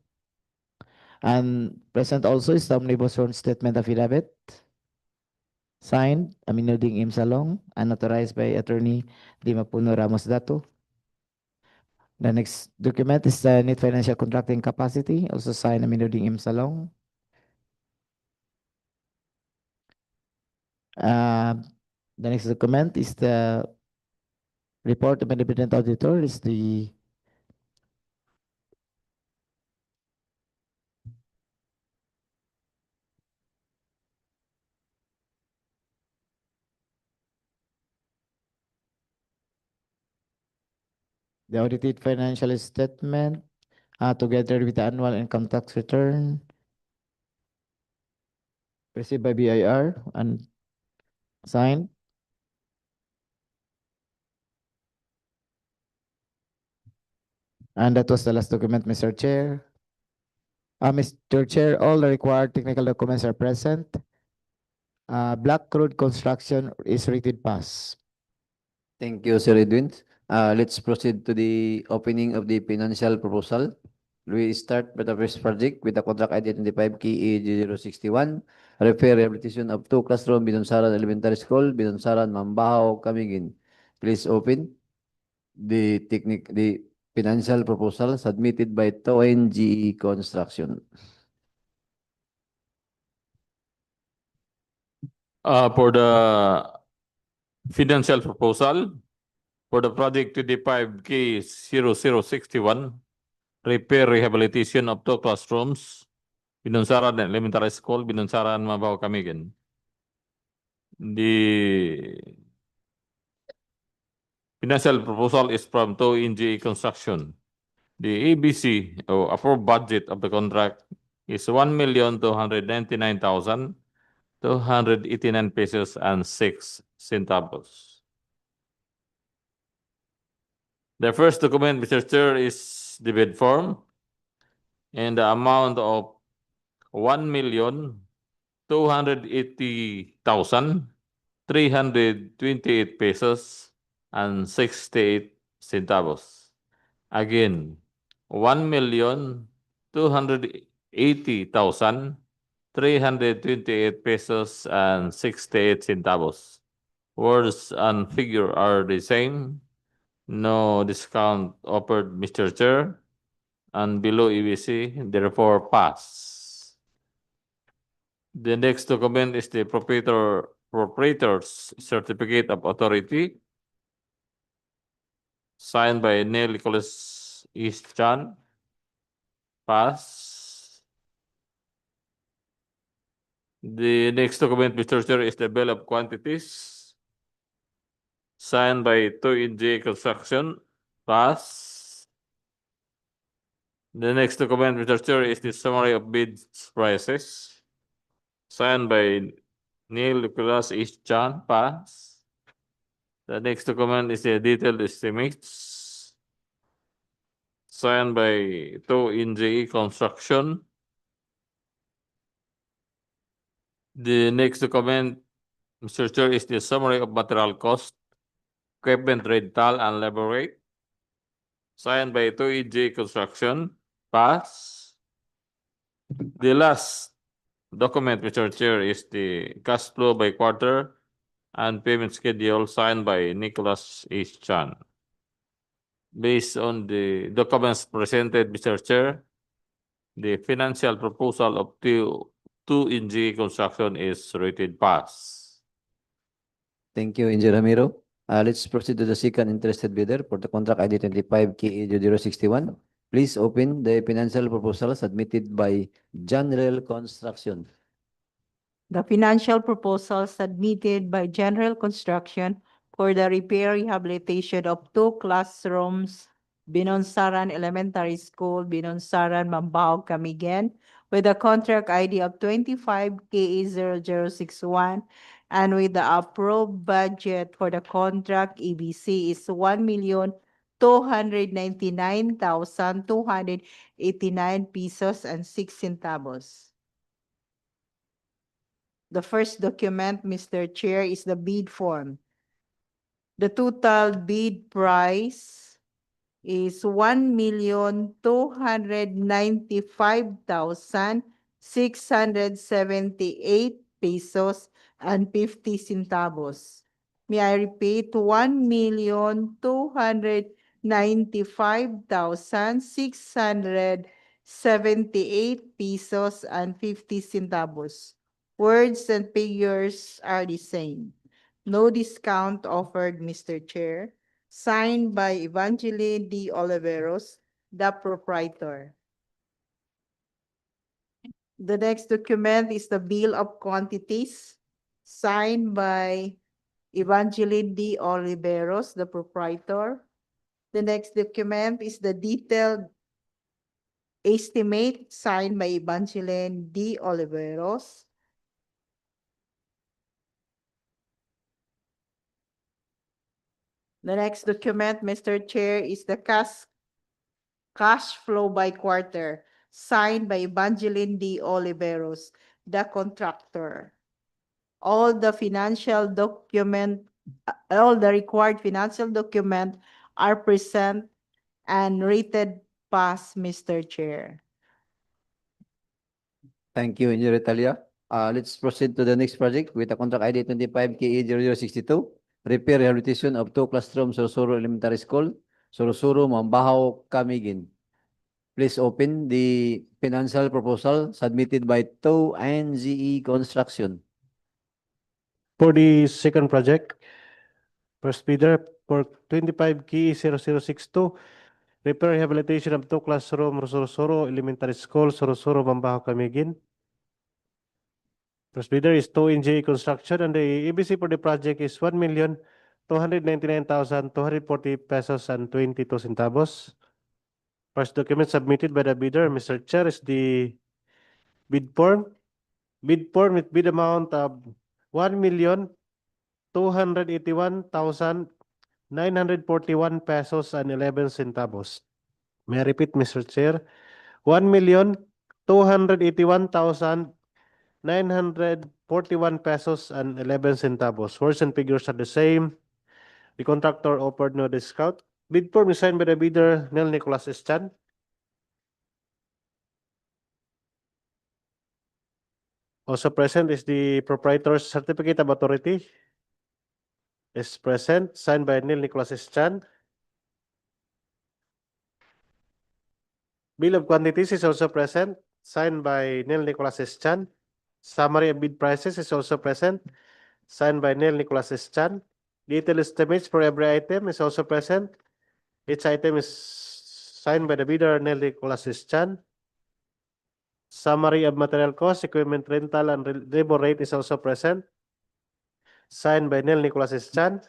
And present also is the omnibus loan statement affidavit, signed Aminuddin M. Salong and notarized by Attorney Dimapuno Ramos Dato. The next document is the net financial contracting capacity, also signed Aminuddin M. Salong. The next document is the report of independent auditor, is the audited financial statement, together with the annual income tax return received by BIR and signed. And that was the last document, Mr. Chair. Mr. Chair, all the required technical documents are present. Black Road construction is rated pass. Thank you, Sir Edwin. Let's proceed to the opening of the financial proposal. We start with the first project with the contract ID 25 KE 061, repair rehabilitation of 2 classroom, Binunsaran Elementary School, Binunsaran, Mambajao, Camiguin. Please open the financial proposal submitted by TONGE Construction. For the financial proposal for the project 25K 0061, repair rehabilitation of 2 classrooms, Binunsaran Elementary School, Binunsaran, Mambajao, Camiguin. The financial proposal is from TONGE Construction. The ABC or approved budget of the contract is 1,299,289 pesos and 6 centavos. The first document, Mr. Chair, is the bid form and the amount of 1,280,328 pesos and 68 centavos. Again, 1,280,328 pesos and 68 centavos. Words and figure are the same. No discount offered, Mr. Chair, and below EBC, therefore pass. The next document is the proprietor's certificate of authority, signed by Neil Nicholas Eastchan. Pass. The next document, Mr. Chair, is the bill of quantities, signed by TONGE Construction. Pass. The next document, Mr. Chair, is the summary of bids prices, signed by Neil Nicholas Eastchan. Pass. The next document is the detailed estimates, signed by TONGE Construction. The next document, Mr. Chair, is the summary of material cost, equipment rental, and labor rate, signed by TONGE Construction. Pass. The last document, Mr. Chair, is the cash flow by quarter and payment schedule, signed by Nicholas H. Chan. Based on the documents presented, Mr. Chair, the financial proposal of TONGE Construction is rated pass. Thank you, Engineer Ramiro. Let's proceed to the second interested bidder for the contract ID 25 KE 061. Please open the financial proposal submitted by General Construction. The financial proposal submitted by General Construction for the repair rehabilitation of 2 classrooms, Binunsaran Elementary School, Binunsaran, Mambajao, Camiguin, with a contract ID of 25 KE 0061 and with the approved budget for the contract EBC is 1,299,289 pesos and 6 centavos. The first document, Mr. Chair, is the bid form. The total bid price is 1,295,678 pesos and 50 centavos. May I repeat, 1,295,678 pesos and 50 centavos. Words and figures are the same. No discount offered, Mr. Chair. Signed by Evangeline D. Oliveros, the proprietor. The next document is the bill of quantities, signed by Evangeline D. Oliveros, the proprietor. The next document is the detailed estimate, signed by Evangeline D. Oliveros. The next document, Mr. Chair, is the cash flow by quarter, signed by Evangeline D. Oliveros, the contractor. All the required financial document are present and rated pass, Mr. Chair. Thank you, Engineer Italia. Let's proceed to the next project with the contract ID 25 KE 0062. Repair rehabilitation of two classrooms, Soro-Soro Elementary School, Soro-Soro, Mambajao, Camiguin. Please open the financial proposal submitted by TOW and GE Construction. For the second project, first bidder for 25 key 0062, repair rehabilitation of two classroom, Soro-Soro Elementary School, Soro-Soro, Mambajao, Camiguin. First bidder is TOW Construction, and the EBC for the project is 1,299,240 pesos and 22 centavos. First document submitted by the bidder, Mr. Chair, is the bid form. Bid form with bid amount of 1,281,941 pesos and 11 centavos. May I repeat, Mr. Chair? 1,281,941 pesos and 11 centavos. Words and figures are the same. The contractor offered no discount. Bid form is signed by the bidder, Nel Nicolas Eschan. Also present is the proprietor's certificate of authority. Is present, signed by Neil Nicolas Eschan. Bill of quantities is also present, signed by Neil Nicolas Eschan. Summary of bid prices is also present, signed by Neil Nicolas Eschan. Detailed estimates for every item is also present. Each item is signed by the bidder, Neil Nicolas Eschan. Summary of material cost, equipment rental, and labor rate is also present, signed by Neil Nicolas Eschan.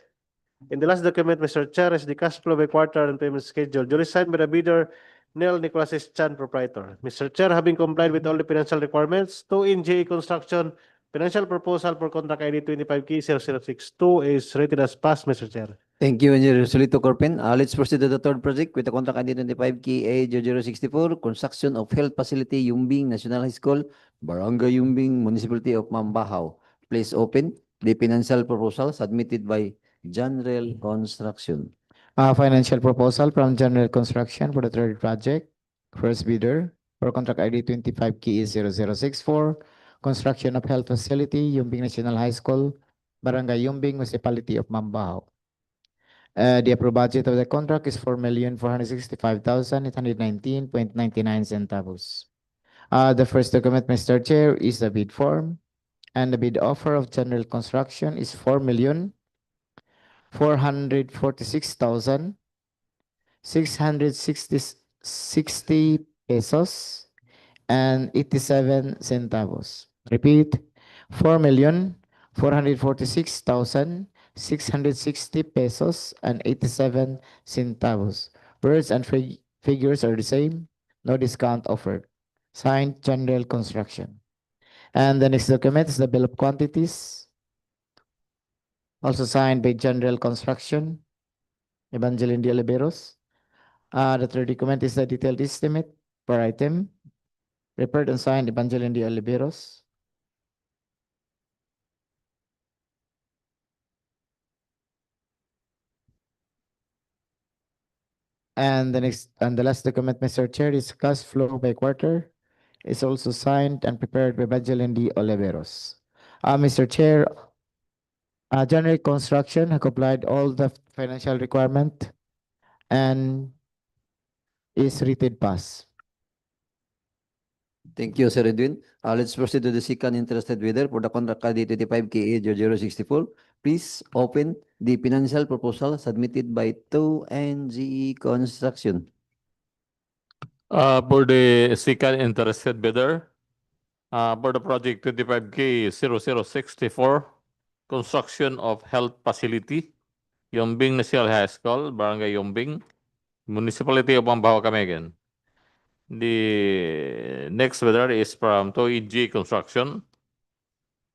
In the last document, Mr. Chair, is the cash flow by quarter and payment schedule, duly signed by the bidder, Neil Nicolas Eschan, proprietor. Mr. Chair, having complied with all the financial requirements, TOW in GE Construction financial proposal for contract ID 25K0062 is rated as passed, Mr. Chair. Thank you, Engineer Solito Corpen. Let's proceed to the third project with the contract ID 25 KA 0064, construction of health facility, Yumbing National High School, Barangay Yumbing, Municipality of Mambajao. Please open the financial proposal submitted by General Construction. Financial proposal from General Construction for the third project. First bidder for contract ID 25 KE 0064, construction of health facility, Yumbing National High School, Barangay Yumbing, Municipality of Mambajao. The approved budget of the contract is 4,465,819.99 centavos. The first document, Mr. Chair, is the bid form, and the bid offer of General Construction is 4,446,660 pesos and 87 centavos. Repeat, 4,446,660 pesos and 87 centavos. Words and figures are the same. No discount offered. Signed, General Construction. And the next document is the bill of quantities. Also signed by General Construction, Evangeline de Oliveros. The third document is the detailed estimate per item. Prepared and signed, Evangeline de Oliveros. And the last document, Mr. Chair, is cash flow by quarter. It's also signed and prepared by Evangeline de Oliveros. Mr. Chair, General Construction has complied all the financial requirement and is rated pass. Thank you, Sir Edwin. Let's proceed to the second interested bidder for the contract ID 25 KA 0064. Please open the financial proposal submitted by TOW and GE Construction. For the second interested bidder, for the project 25K0064, construction of health facility, Yumbing National High School, Barangay Yumbing, Municipality of Mambajao, Camiguin. The next bidder is from TOEG Construction,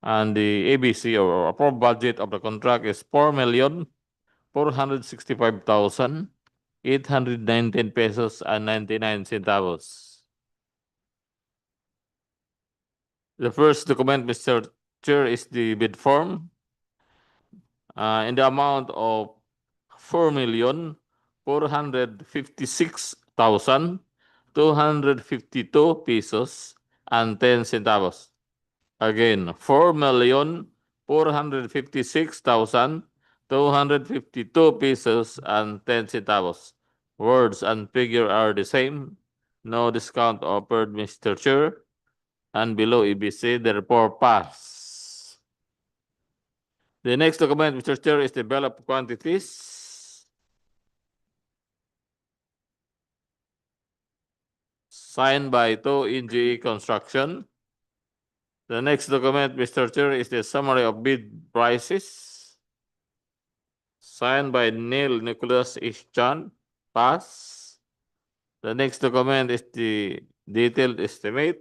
and the ABC or approved budget of the contract is 4,465,819 pesos and 99 centavos. The first document, Mr. Chair, is the bid form in the amount of 456,252 pesos and 10 centavos. Again, 4,456,252 pesos and 10 centavos. Words and figure are the same. No discount offered, Mr. Chair. And below EBC, therefore pass. The next document, Mr. Chair, is develop quantities. Signed by 2 NGE Construction. The next document, Mr. Chair, is the summary of bid prices. Signed by Neil Nicholas Ischan, pass. The next document is the detailed estimate.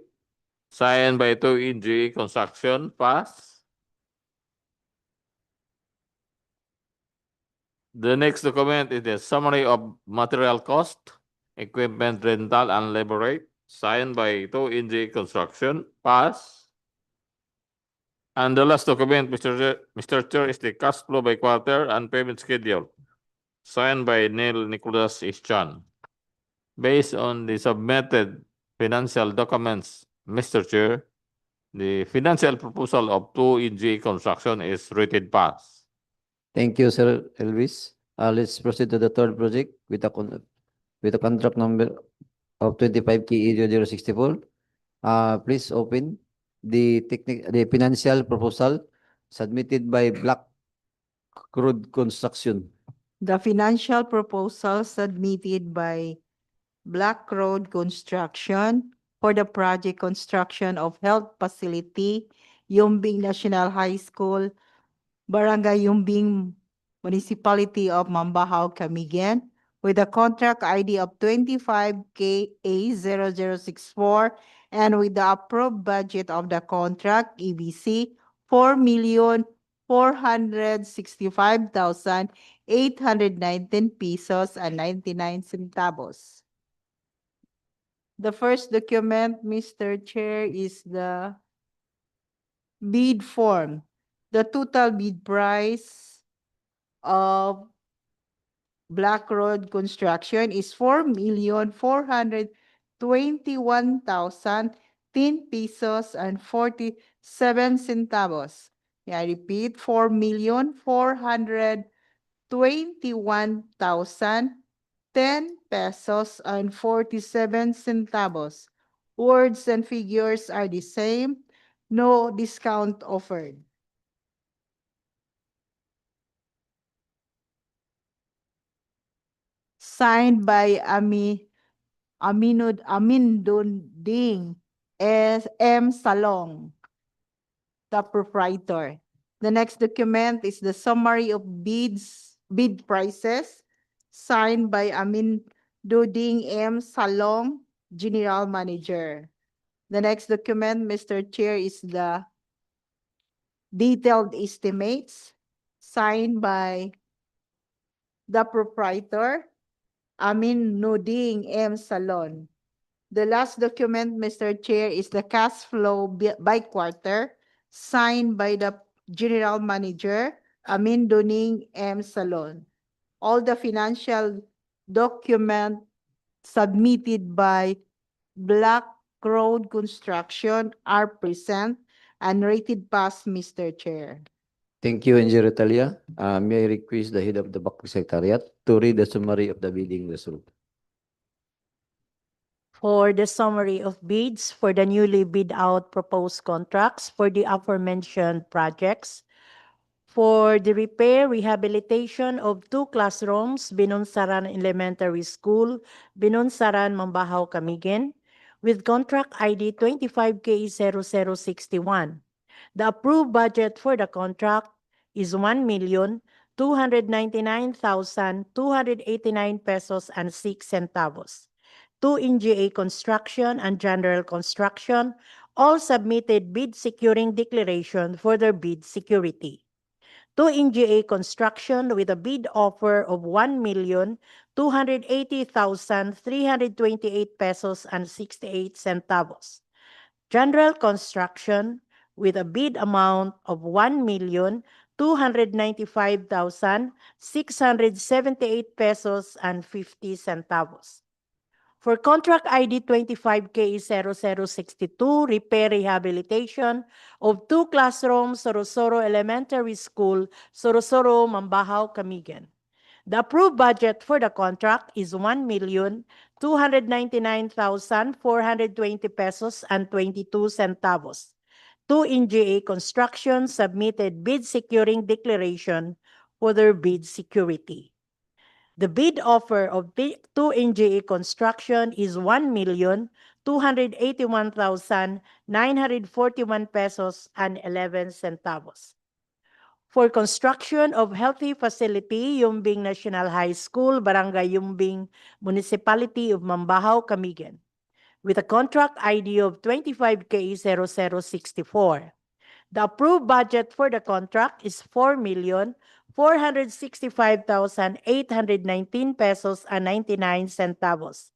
Signed by 2 NGE Construction, pass. The next document is the summary of material cost, equipment rental and labor rate. Signed by 2 NGE Construction, pass. And the last document, Mr. Chair, is the cash flow by quarter and payment schedule. Signed by Neil Nicholas Ischan. Based on the submitted financial documents, Mr. Chair, the financial proposal of 2 NGE Construction is rated pass. Thank you, Sir Elvis. Let's proceed to the third project with a contract number of 25 KE 0064. Please open the financial proposal submitted by Black Road Construction. The financial proposal submitted by Black Road Construction for the project construction of health facility, Yumbing National High School, Barangay Yumbing, Municipality of Mambajao, Camiguin, with a contract ID of 25KA0064 and with the approved budget of the contract, EBC, 4,465,819 pesos and 99 centavos. The first document, Mr. Chair, is the bid form. The total bid price of Black Road Construction is 4,421,010 pesos and 47 centavos. I repeat, 4,421,010 pesos and 47 centavos. Words and figures are the same. No discount offered. Signed by Amindunding M. Salong, the proprietor. The next document is the summary of bid prices, signed by Amindunding M. Salong, General Manager. The next document, Mr. Chair, is the detailed estimates, signed by the proprietor, Amindunding M. Salon. The last document, Mr. Chair, is the cash flow by quarter, signed by the General Manager, Amindunding M. Salon. All the financial documents submitted by Black Road Construction are present and rated pass, Mr. Chair. Thank you, Engineer Talia. May I request the head of the back secretariat to read the summary of the bidding result. For the summary of bids for the newly bid out proposed contracts for the aforementioned projects, for the repair, rehabilitation of 2 classrooms, Binunsaran Elementary School, Binunsaran, Mambajao, Camiguin, with contract ID 25K0061. The approved budget for the contract is 1,299,289 pesos and 6 centavos. 2 NGA Construction and General Construction all submitted bid securing declaration for their bid security. 2 NGA Construction with a bid offer of 1,280,328 pesos and 68 centavos. General Construction with a bid amount of 1,280,000 295,678 pesos and 50 centavos. For contract ID 25KE0062, repair rehabilitation of 2 classrooms, Soro-Soro Elementary School, Soro-Soro, Mambajao, Camiguin. The approved budget for the contract is 1,299,420 pesos and 22 centavos. 2 NGA Construction submitted bid securing declaration for their bid security. The bid offer of 2 NGA Construction is 1,281,941 pesos and 11 centavos. For construction of healthy facility, Yumbing National High School, Barangay Yumbing, Municipality of Mambajao, Camiguin, with a contract ID of 25K0064. The approved budget for the contract is 4,465,819 pesos and 99 centavos.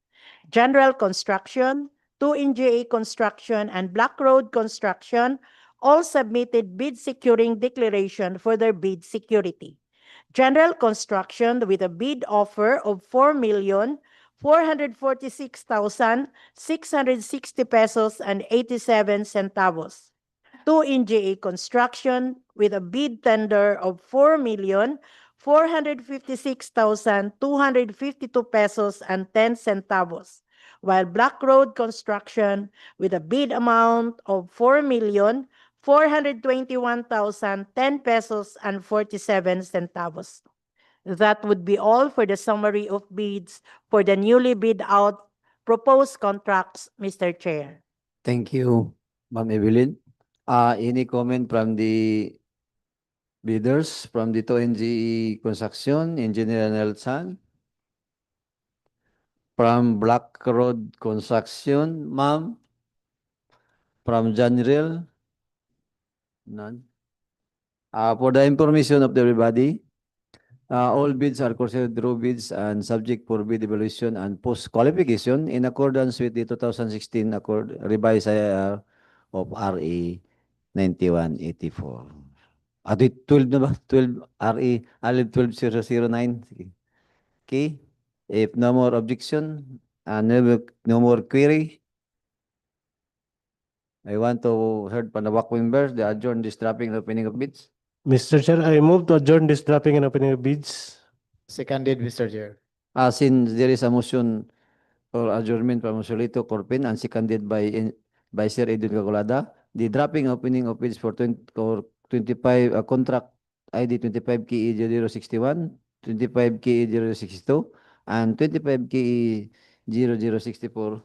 General Construction, 2 NGA Construction, and Black Road Construction all submitted bid securing declaration for their bid security. General Construction with a bid offer of 4,446,660 pesos and 87 centavos. 2 NGA Construction with a bid tender of 4,456,252 pesos and 10 centavos, while Black Road Construction with a bid amount of 4,421,010 pesos and 47 centavos. That would be all for the summary of bids for the newly bid out proposed contracts, Mr. Chair. Thank you, Ma'am Evelyn. Any comment from the bidders from the 2NG Construction, Engineer Nelson? From Black Road Construction, ma'am? From General? None. For the information of everybody, all bids are considered raw bids and subject for bid evaluation and post-qualification in accordance with the 2016 revised IR of RA 9184. Di 12 na ba? 12 RA, alib 12009. Sige. Okay. If no more objection, no more query, I want to heard from the WAC members, the adjourn this dropping and opening of bids. Mr. Chair, I move to adjourn this dropping and opening of bids. Seconded, Mr. Chair. Since there is a motion for adjournment from Solito Corpin and seconded by Sir Edwin Cagolada, the dropping opening of bids for 25 contract ID 25 KE 0061, 25 KE 0062, and 25 KE 0064